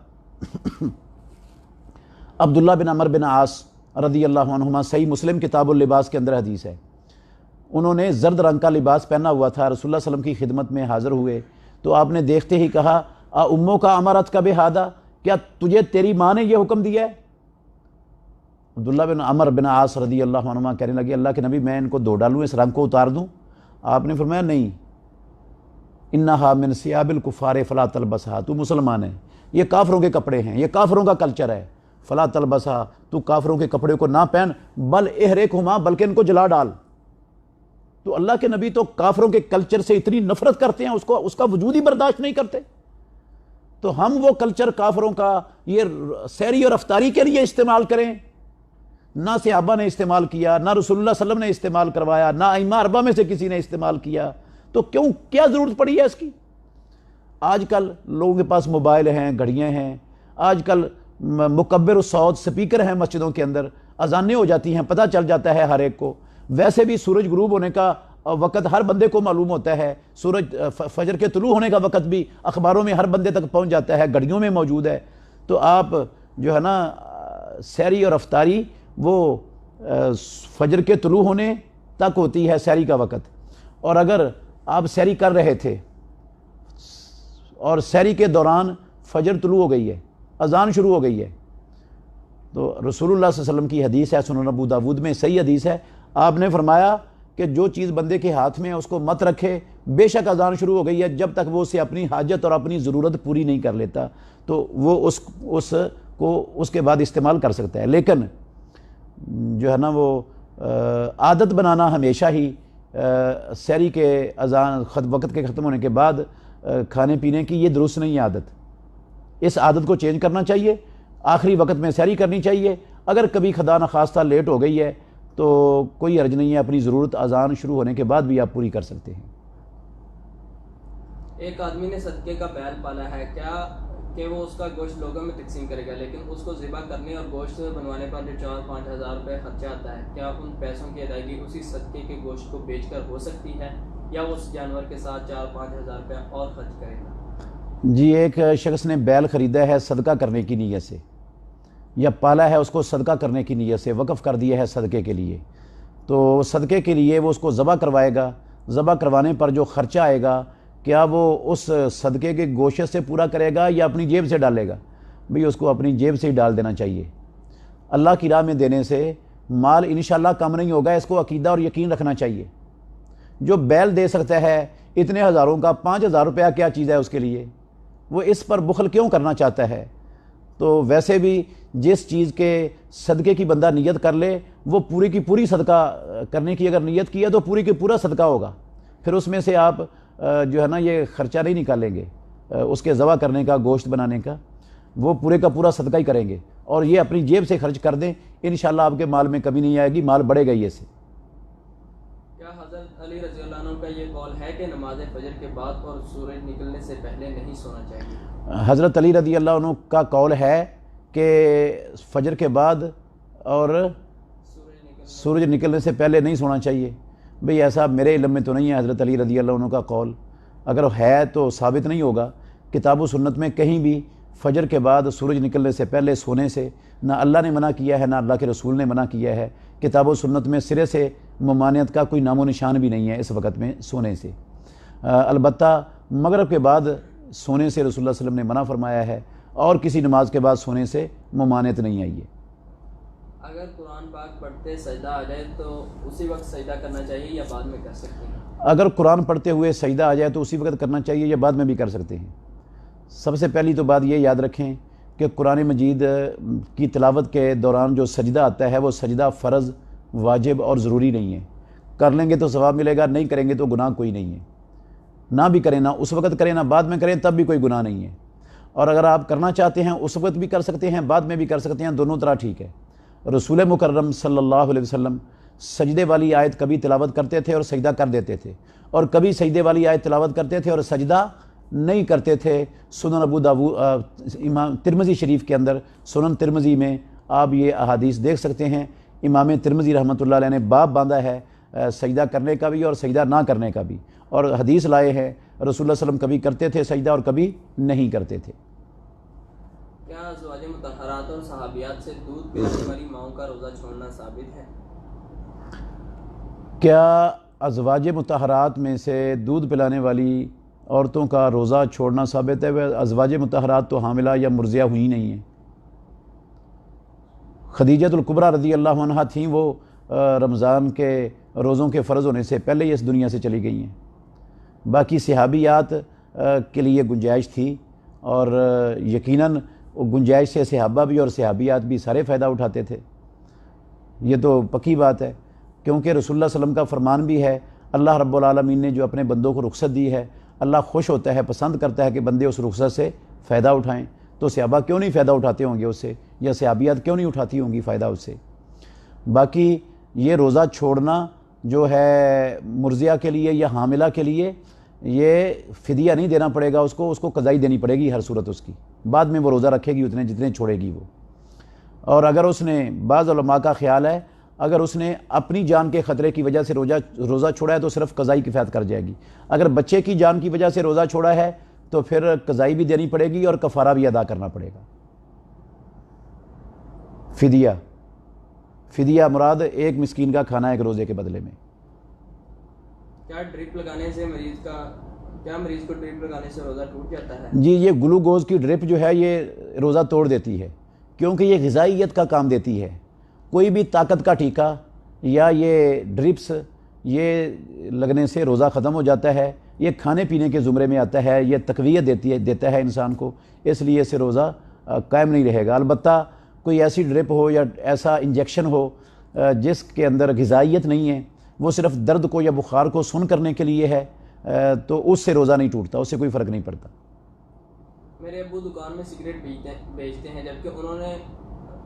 عبداللہ بن عمر بن عاص رضی اللہ عنہما، صحیح مسلم کتاب اللباس کے اندر حدیث ہے، انہوں نے زرد رنگ کا لباس پہنا ہوا تھا، رسول اللہ صلی اللہ علیہ وسلم کی خدمت میں حاضر ہوئے تو آپ نے دیکھتے ہی کہا اموں کا امرت کا بہادہ، کیا تجھے تیری ماں نے یہ حکم دیا ہے؟ عبداللہ بن عمر بن عاص رضی اللہ عنہما کہنے لگے اللہ کے نبی، میں ان کو دھو ڈالوں، اس رنگ کو اتار دوں؟ آپ نے فرمایا نہیں، انہا من ثیاب الکفار فلا تلبسھا، تو مسلمان ہے، یہ کافروں کے کپڑے ہیں، یہ کافروں کا کلچر ہے، فلا تلبسھا، تو کافروں کے کپڑے کو نہ پہن، بل احرقھما، بلکہ ان کو جلا ڈال۔ تو اللہ کے نبی تو کافروں کے کلچر سے اتنی نفرت کرتے ہیں، اس کا وجود ہی برداشت نہیں کرتے، تو ہم وہ کلچر کافروں کا یہ سحری اور افطاری کے لیے استعمال کریں؟ نہ صحابہ نے استعمال کیا، نہ رسول اللہ صلی اللہ علیہ وسلم نے استعمال کروایا، نہ ائمہ اربعہ میں سے کسی نے استعمال کیا، تو کیا ضرورت پڑی ہے اس کی؟ آج کل لوگوں کے پاس موبائل ہیں، گھڑیاں ہیں، آج کل مکبر الصوت سپیکر ہیں مسجدوں کے اندر، اذانیں ہو جاتی ہیں، پتہ چل جاتا ہے ہر ایک کو۔ ویسے بھی سورج غروب ہونے کا وقت ہر بندے کو معلوم ہوتا ہے، سورج فجر کے طلوع ہونے کا وقت بھی اخباروں میں ہر بندے تک پہنچ جاتا ہے، گھڑیوں میں موجود ہے۔ تو آپ جو ہے نا سحری اور افطاری وہ فجر کے طلوع ہونے تک ہوتی ہے سحری کا وقت، اور اگر آپ سحری کر رہے تھے اور سحری کے دوران فجر طلوع ہو گئی ہے، اذان شروع ہو گئی ہے، تو رسول اللہ صلی اللہ علیہ وسلم کی حدیث ہے، سنن ابو داود میں صحیح حدیث ہے، آپ نے فرمایا کہ جو چیز بندے کے ہاتھ میں ہے اس کو مت رکھے، بے شک اذان شروع ہو گئی ہے، جب تک وہ اسے اپنی حاجت اور اپنی ضرورت پوری نہیں کر لیتا تو وہ اس کے بعد استعمال کر سکتا ہے۔ لیکن جو ہے نا وہ عادت بنانا ہمیشہ ہی سحری کے اذان وقت کے ختم ہونے کے بعد کھانے پینے کی، یہ درست نہیں ہے عادت. اس عادت کو چینج کرنا چاہیے. آخری وقت میں سحری کرنی چاہیے. اگر کبھی خدا نخواستہ لیٹ ہو گئی ہے تو کوئی حرج نہیں ہے، اپنی ضرورت اذان شروع ہونے کے بعد بھی آپ پوری کر سکتے ہیں. ایک آدمی نے صدقے کا بیل پالا ہے، کیا کہ وہ اس کا گوشت لوگوں میں تقسیم کرے گا، لیکن اس کو ذبح کرنے اور گوشت بنوانے پر جو 4-5 ہزار روپے خرچہ آتا ہے، کیا ان پیسوں کی ادائیگی اسی صدقے کے گوشت کو بیچ کر ہو سکتی ہے، یا وہ اس جانور کے ساتھ 4-5 ہزار روپے اور خرچ کرے گا؟ جی، ایک شخص نے بیل خریدا ہے صدقہ کرنے کی نیت سے، یا پالا ہے اس کو صدقہ کرنے کی نیت سے، وقف کر دیا ہے صدقے کے لیے، تو صدقے کے لیے وہ اس کو ذبح کروائے گا. ذبح کروانے پر جو خرچہ آئے گا، کیا وہ اس صدقے کے گوشت سے پورا کرے گا یا اپنی جیب سے ڈالے گا؟ بھئی اس کو اپنی جیب سے ہی ڈال دینا چاہیے. اللہ کی راہ میں دینے سے مال انشاءاللہ کم نہیں ہوگا، اس کو عقیدہ اور یقین رکھنا چاہیے. جو بیل دے سکتا ہے اتنے ہزاروں کا، 5,000 روپیہ کیا چیز ہے اس کے لیے؟ وہ اس پر بخل کیوں کرنا چاہتا ہے؟ تو ویسے بھی جس چیز کے صدقے کی بندہ نیت کر لے، وہ پوری کی پوری صدقہ کرنے کی اگر نیت کی ہے تو پوری کی پورا صدقہ ہوگا. پھر اس میں سے آپ جو ہے نا یہ خرچہ نہیں نکالیں گے اس کے ذبح کرنے کا، گوشت بنانے کا، وہ پورے کا پورا صدقہ ہی کریں گے. اور یہ اپنی جیب سے خرچ کر دیں، انشاءاللہ آپ کے مال میں کمی نہیں آئے گی، مال بڑھے گا یہ سے. کیا حضرت علی رضی اللہ عنہ کا یہ قول ہے کہ نماز فجر کے بعد اور سورج نکلنے سے پہلے نہیں سونا چاہیے؟ حضرت علی رضی اللہ عنہ کا قول ہے کہ فجر کے بعد اور سورج نکلنے سے پہلے نہیں سونا چاہیے. بھئی ایسا میرے علم میں تو نہیں ہے حضرت علی رضی اللہ عنہ کا قول. اگر ہے تو ثابت نہیں ہوگا. کتاب و سنت میں کہیں بھی فجر کے بعد سورج نکلنے سے پہلے سونے سے نہ اللہ نے منع کیا ہے، نہ اللہ کے رسول نے منع کیا ہے. کتاب و سنت میں سرے سے ممانعت کا کوئی نام و نشان بھی نہیں ہے اس وقت میں سونے سے. البتہ مغرب کے بعد سونے سے رسول اللہ صلی اللہ علیہ وسلم نے منع فرمایا ہے، اور کسی نماز کے بعد سونے سے ممانعت نہیں آئی ہے. اگر قرآن پاک پڑھتے سجدہ آ جائے تو اسی وقت سجدہ کرنا چاہیے یا بعد میں کر سکتے ہیں؟ اگر قرآن پڑھتے ہوئے سجدہ آ جائے تو اسی وقت کرنا چاہیے یا بعد میں بھی کر سکتے ہیں. سب سے پہلی تو بات یہ یاد رکھیں کہ قرآن مجید کی تلاوت کے دوران جو سجدہ آتا ہے وہ سجدہ فرض، واجب اور ضروری نہیں ہے. کر لیں گے تو ثواب ملے گا، نہیں کریں گے تو گناہ کوئی نہیں ہے. نہ بھی کریں، نہ اس وقت کریں نہ بعد میں کریں، تب بھی کوئی گناہ نہیں ہے. اور اگر آپ کرنا چاہتے ہیں اس وقت بھی کر سکتے ہیں، بعد میں بھی کر سکتے ہیں، دونوں طرح ٹھیک ہے. رسول مکرم صلی اللہ علیہ وسلم سجدے والی آیت کبھی تلاوت کرتے تھے اور سجدہ کر دیتے تھے، اور کبھی سجدے والی آیت تلاوت کرتے تھے اور سجدہ نہیں کرتے تھے. سنن ابو داؤد، امام ترمذی شریف کے اندر، سنن ترمذی میں آپ یہ احادیث دیکھ سکتے ہیں. امام ترمذی رحمۃ اللہ علیہ نے باب باندھا ہے سجدہ کرنے کا بھی اور سجدہ نہ کرنے کا بھی، اور حدیث لائے ہیں رسول اللہ صلی اللہ علیہ وسلم کبھی کرتے تھے سجدہ اور کبھی نہیں کرتے تھے. کیا ازواج مطہرات اور صحابیات سے دودھ پلانے والی ماؤں کا روزہ چھوڑنا ثابت ہے؟ کیا ازواج مطہرات میں سے دودھ پلانے والی عورتوں کا روزہ چھوڑنا ثابت ہے؟ وہ ازواج مطہرات تو حاملہ یا مرضعہ ہوئی نہیں ہیں. خدیجہ الکبریٰ رضی اللہ عنہا تھیں، وہ رمضان کے روزوں کے فرض ہونے سے پہلے ہی اس دنیا سے چلی گئی ہیں. باقی صحابیات کے لیے گنجائش تھی، اور یقیناً گنجائش سے صحابہ بھی اور صحابیات بھی سارے فائدہ اٹھاتے تھے. یہ تو پکی بات ہے، کیونکہ رسول اللہ صلی اللہ علیہ وسلم کا فرمان بھی ہے، اللہ رب العالمین نے جو اپنے بندوں کو رخصت دی ہے، اللہ خوش ہوتا ہے، پسند کرتا ہے کہ بندے اس رخصت سے فائدہ اٹھائیں. تو صحابہ کیوں نہیں فائدہ اٹھاتے ہوں گے اس سے، یا صحابیات کیوں نہیں اٹھاتی ہوں گی فائدہ اس سے. باقی یہ روزہ چھوڑنا جو ہے مرضعہ کے لیے یا حاملہ کے لیے، یہ فدیہ نہیں دینا پڑے گا اس کو قضائی دینی پڑے گی ہر صورت اس کی. بعد میں وہ روزہ رکھے گی اتنے جتنے چھوڑے گی وہ. اور اگر اس نے، بعض علماء کا خیال ہے، اگر اس نے اپنی جان کے خطرے کی وجہ سے روزہ چھوڑا ہے تو صرف قضائی کفایت کر جائے گی. اگر بچے کی جان کی وجہ سے روزہ چھوڑا ہے تو پھر قضائی بھی دینی پڑے گی اور کفارہ بھی ادا کرنا پڑے گا. فدیہ مراد ایک مسکین کا کھانا ایک روزے کے بدلے میں. کیا ڈرپ لگانے سے مریض کو ڈرپ لگانے سے روزہ ٹوٹ جاتا ہے؟ جی، یہ گلوکوز کی ڈرپ جو ہے یہ روزہ توڑ دیتی ہے، کیونکہ یہ غذائیت کا کام دیتی ہے. کوئی بھی طاقت کا ٹیکہ یا یہ ڈرپس یہ لگنے سے روزہ ختم ہو جاتا ہے. یہ کھانے پینے کے زمرے میں آتا ہے، یہ تقویت دیتا ہے انسان کو، اس لیے سے روزہ قائم نہیں رہے گا. البتہ کوئی ایسی ڈرپ ہو یا ایسا انجیکشن ہو جس کے اندر غذائیت نہیں ہے، وہ صرف درد کو یا بخار کو سن کرنے کے لیے ہے تو اس سے روزہ نہیں ٹوٹتا، اس سے کوئی فرق نہیں پڑتا۔ میرے ابو دکان میں سگریٹ بیچتے ہیں، جبکہ انہوں نے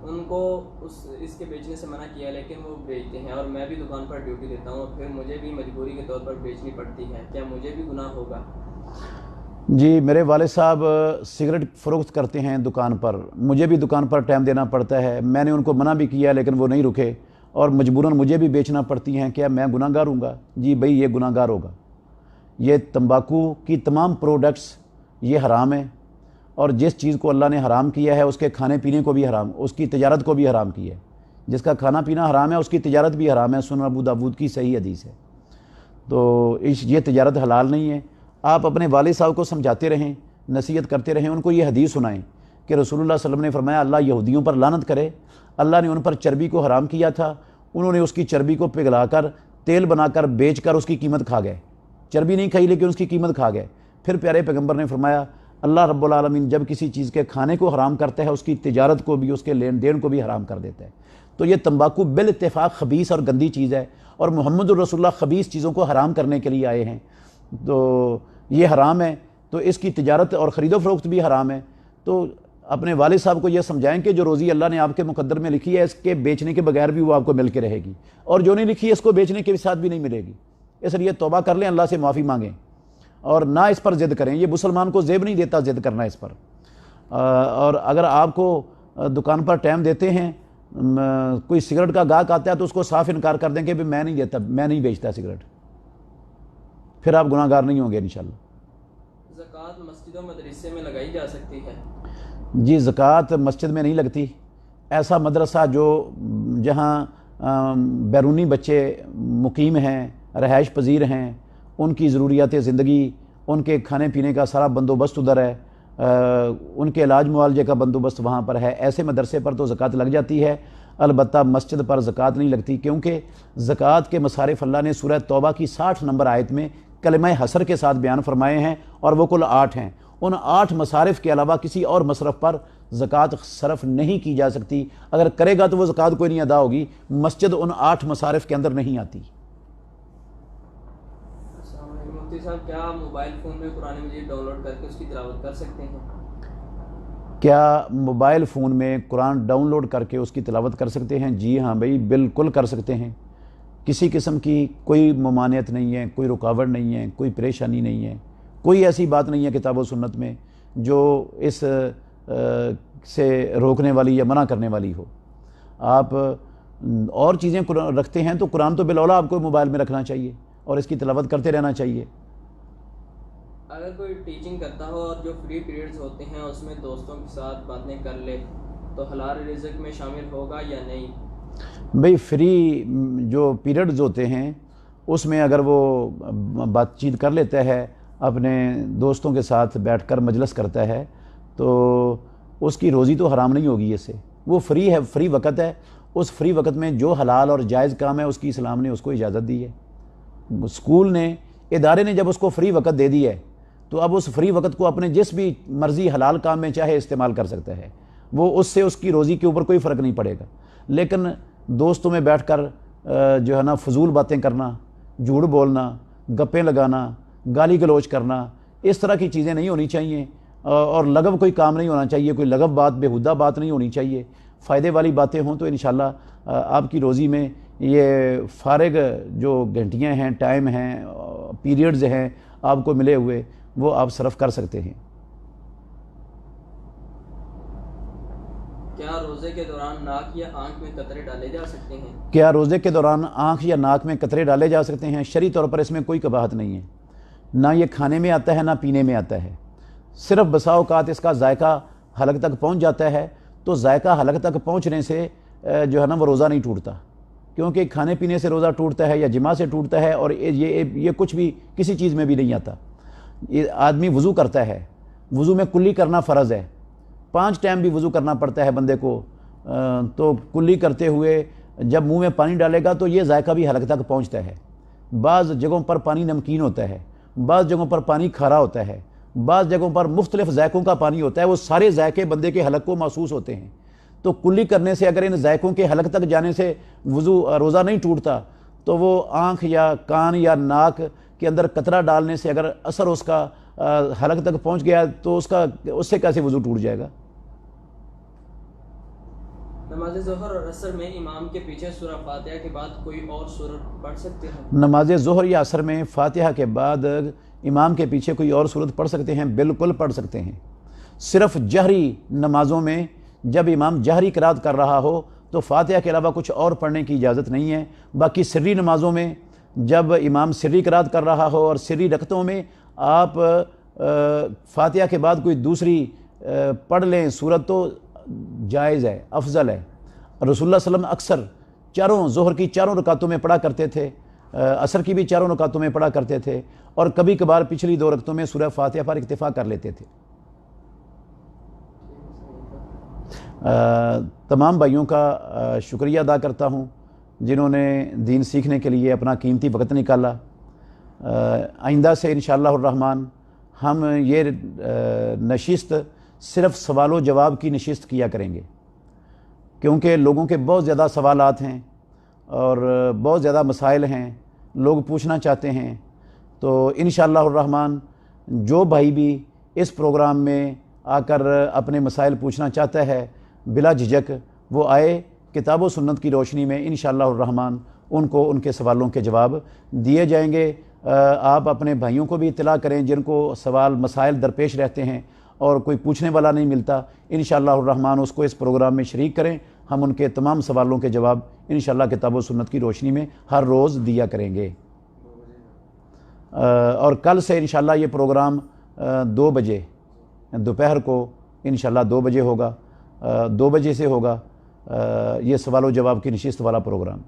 ان کو اس کے بیچنے سے منع کیا، لیکن وہ بیچتے ہیں اور میں بھی دکان پر ڈیوٹی دیتا ہوں، پھر مجھے بھی مجبوری کے طور پر بیچنی پڑتی ہے، کیا مجھے بھی گناہ ہوگا؟ جی، میرے والد صاحب سگریٹ فروخت کرتے ہیں دکان پر، مجھے بھی دکان پر ٹائم دینا پڑتا ہے، میں نے ان کو منع بھی کیا لیکن وہ نہیں رکے اور مجبوراً مجھے بھی بیچنا پڑتی ہیں۔ کیا میں گناہ گار ہوں گا؟ جی بھائی، یہ گناہ گار ہوگا۔ یہ تمباکو کی تمام پروڈکٹس یہ حرام ہیں، اور جس چیز کو اللہ نے حرام کیا ہے اس کے کھانے پینے کو بھی حرام، اس کی تجارت کو بھی حرام کیا ہے۔ جس کا کھانا پینا حرام ہے اس کی تجارت بھی حرام ہے، سنن ابو داؤد کی صحیح حدیث ہے۔ تو یہ تجارت حلال نہیں ہے۔ آپ اپنے والد صاحب کو سمجھاتے رہیں، نصیحت کرتے رہیں، ان کو یہ حدیث سنائیں کہ رسول اللہ صلی اللہ علیہ وسلم نے فرمایا اللہ یہودیوں پر لعنت کرے، اللہ نے ان پر چربی کو حرام کیا تھا، انہوں نے اس کی چربی کو پگھلا کر تیل بنا کر بیچ کر اس کی قیمت کھا گئے، چربی نہیں کھائی لیکن اس کی قیمت کھا گئے۔ پھر پیارے پیغمبر نے فرمایا اللہ رب العالمین جب کسی چیز کے کھانے کو حرام کرتا ہے اس کی تجارت کو بھی، اس کے لین دین کو بھی حرام کر دیتا ہے۔ تو یہ تمباکو بالاتفاق خبیث اور گندی چیز ہے، اور محمد الرسول اللہ خبیث چیزوں کو حرام کرنے کے لیے آئے ہیں، تو یہ حرام ہے، تو اس کی تجارت اور خرید و فروخت بھی حرام ہے۔ تو اپنے والد صاحب کو یہ سمجھائیں کہ جو روزی اللہ نے آپ کے مقدر میں لکھی ہے اس کے بیچنے کے بغیر بھی وہ آپ کو مل کے رہے گی، اور جو نہیں لکھی ہے اس کو بیچنے کے ساتھ بھی نہیں ملے گی۔ اس لیے توبہ کر لیں، اللہ سے معافی مانگیں اور نہ اس پر ضد کریں۔ یہ مسلمان کو زیب نہیں دیتا ضد کرنا اس پر۔ اور اگر آپ کو دکان پر ٹائم دیتے ہیں، کوئی سگریٹ کا گاہک آتا ہے تو اس کو صاف انکار کر دیں کہ بھی میں نہیں دیتا، میں نہیں بیچتا سگریٹ، پھر آپ گناہ گار نہیں ہوں گے انشاءاللہ۔ زکوٰۃ مسجد و مدرسے میں لگائی جا سکتی ہے؟ جی، زکوٰۃ مسجد میں نہیں لگتی۔ ایسا مدرسہ جہاں بیرونی بچے مقیم ہیں، رہائش پذیر ہیں، ان کی ضروریات زندگی، ان کے کھانے پینے کا سارا بندوبست ادھر ہے، ان کے علاج معالجے کا بندوبست وہاں پر ہے، ایسے مدرسے پر تو زکوٰۃ لگ جاتی ہے۔ البتہ مسجد پر زکوٰۃ نہیں لگتی، کیونکہ زکوٰۃ کے مصارف اللہ نے سورہ توبہ کی 60 نمبر آیت میں کلمہ حصر کے ساتھ بیان فرمائے ہیں، اور وہ کل 8 ہیں۔ ان 8 مصارف کے علاوہ کسی اور مصرف پر زکوٰۃ صرف نہیں کی جا سکتی۔ اگر کرے گا تو وہ زکوٰۃ کوئی نہیں ادا ہوگی، مسجد ان 8 مصارف کے اندر نہیں آتی۔ مفتی صاحب، کیا موبائل فون میں قرآن مجید ڈاؤن لوڈ کر کے اس کی تلاوت کر سکتے ہیں؟ کیا موبائل فون میں قرآن ڈاؤن لوڈ کر کے اس کی تلاوت کر سکتے ہیں؟ جی ہاں بھائی، بالکل کر سکتے ہیں۔ کسی قسم کی کوئی ممانعت نہیں ہے، کوئی رکاوٹ نہیں ہے، کوئی پریشانی نہیں ہے، کوئی ایسی بات نہیں ہے کتاب و سنت میں جو اس سے روکنے والی یا منع کرنے والی ہو۔ آپ اور چیزیں رکھتے ہیں تو قرآن تو بالاولیٰ آپ کو موبائل میں رکھنا چاہیے اور اس کی تلاوت کرتے رہنا چاہیے۔ اگر کوئی ٹیچنگ کرتا ہو اور جو فری پیریڈز ہوتے ہیں اس میں دوستوں کے ساتھ باتیں کر لے تو حلال رزق میں شامل ہوگا یا نہیں؟ بھئی فری جو پیریڈز ہوتے ہیں اس میں اگر وہ بات چیت کر لیتا ہے، اپنے دوستوں کے ساتھ بیٹھ کر مجلس کرتا ہے، تو اس کی روزی تو حرام نہیں ہوگی اس سے۔ وہ فری ہے، فری وقت ہے، اس فری وقت میں جو حلال اور جائز کام ہے اس کی اسلام نے اس کو اجازت دی ہے۔ اسکول نے، ادارے نے جب اس کو فری وقت دے دی ہے تو اب اس فری وقت کو اپنے جس بھی مرضی حلال کام میں چاہے استعمال کر سکتا ہے، وہ اس سے اس کی روزی کے اوپر کوئی فرق نہیں پڑے گا۔ لیکن دوستوں میں بیٹھ کر جو ہے نا فضول باتیں کرنا، جھوٹ بولنا، گپیں لگانا، گالی گلوچ کرنا، اس طرح کی چیزیں نہیں ہونی چاہیے، اور لغو کوئی کام نہیں ہونا چاہیے، کوئی لغو بات، بیہودہ بات نہیں ہونی چاہیے۔ فائدے والی باتیں ہوں تو انشاءاللہ آپ کی روزی میں یہ فارغ جو گھنٹیاں ہیں، ٹائم ہیں، پیریڈز ہیں آپ کو ملے ہوئے، وہ آپ صرف کر سکتے ہیں۔ کیا روزے کے دوران ناک یا آنکھ میں قطرے ڈالے جا سکتے ہیں؟ کیا روزے کے دوران آنکھ یا ناک میں قطرے ڈالے جا سکتے ہیں؟ شرعی طور پر اس میں کوئی قباحت نہیں ہے، نہ یہ کھانے میں آتا ہے نہ پینے میں آتا ہے۔ صرف بسا اوقات اس کا ذائقہ حلق تک پہنچ جاتا ہے، تو ذائقہ حلق تک پہنچنے سے جو ہے نا وہ روزہ نہیں ٹوٹتا، کیونکہ کھانے پینے سے روزہ ٹوٹتا ہے یا جماع سے ٹوٹتا ہے، اور یہ کچھ بھی کسی چیز میں بھی نہیں آتا۔ یہ آدمی وضو کرتا ہے، وضو میں کلی کرنا فرض ہے، 5 ٹائم بھی وضو کرنا پڑتا ہے بندے کو، تو کلی کرتے ہوئے جب منہ میں پانی ڈالے گا تو یہ ذائقہ بھی حلق تک پہنچتا ہے۔ بعض جگہوں پر پانی نمکین ہوتا ہے، بعض جگہوں پر پانی کھارا ہوتا ہے، بعض جگہوں پر مختلف ذائقوں کا پانی ہوتا ہے، وہ سارے ذائقے بندے کے حلق کو محسوس ہوتے ہیں۔ تو کلی کرنے سے اگر ان ذائقوں کے حلق تک جانے سے روزہ نہیں ٹوٹتا تو وہ آنکھ یا کان یا ناک کے اندر قطرہ ڈالنے سے اگر اثر اس کا حلق تک پہنچ گیا تو اس سے کیسے وضو ٹوٹ جائے گا؟ نماز ظہر اور عصر میں امام کے پیچھے سورہ فاتحہ کے بعد کوئی اور سورت پڑھ سکتے ہیں؟ نماز ظہر یا عصر میں فاتحہ کے بعد امام کے پیچھے کوئی اور سورت پڑھ سکتے ہیں؟ بالکل پڑھ سکتے ہیں۔ صرف جہری نمازوں میں جب امام جہری قرات کر رہا ہو تو فاتحہ کے علاوہ کچھ اور پڑھنے کی اجازت نہیں ہے۔ باقی سری نمازوں میں جب امام سری قرات کر رہا ہو اور سری رکعتوں میں آپ فاتحہ کے بعد کوئی دوسری پڑھ لیں سورت تو جائز ہے، افضل ہے۔ رسول اللہ صلی اللہ علیہ وسلم اکثر چاروں ظہر کی چاروں رکعتوں میں پڑھا کرتے تھے، عصر کی بھی چاروں رکعتوں میں پڑھا کرتے تھے، اور کبھی کبھار پچھلی 2 رکعتوں میں سورہ فاتحہ پر اکتفا کر لیتے تھے۔ تمام بھائیوں کا شکریہ ادا کرتا ہوں جنہوں نے دین سیکھنے کے لیے اپنا قیمتی وقت نکالا۔ آئندہ سے انشاءاللہ الرحمن ہم یہ نشست صرف سوال و جواب کی نشست کیا کریں گے، کیونکہ لوگوں کے بہت زیادہ سوالات ہیں اور بہت زیادہ مسائل ہیں، لوگ پوچھنا چاہتے ہیں۔ تو انشاءاللہ الرحمن جو بھائی بھی اس پروگرام میں آ کر اپنے مسائل پوچھنا چاہتا ہے بلا جھجک وہ آئے، کتاب و سنت کی روشنی میں انشاءاللہ الرحمن ان کو ان کے سوالوں کے جواب دیے جائیں گے۔ آپ اپنے بھائیوں کو بھی اطلاع کریں جن کو سوال مسائل درپیش رہتے ہیں اور کوئی پوچھنے والا نہیں ملتا، انشاءاللہ الرحمن اس کو اس پروگرام میں شریک کریں، ہم ان کے تمام سوالوں کے جواب انشاءاللہ کتاب و سنت کی روشنی میں ہر روز دیا کریں گے۔ اور کل سے انشاءاللہ یہ پروگرام 2 بجے دوپہر کو انشاءاللہ 2 بجے ہوگا، 2 بجے سے ہوگا یہ سوال و جواب کی نشست والا پروگرام۔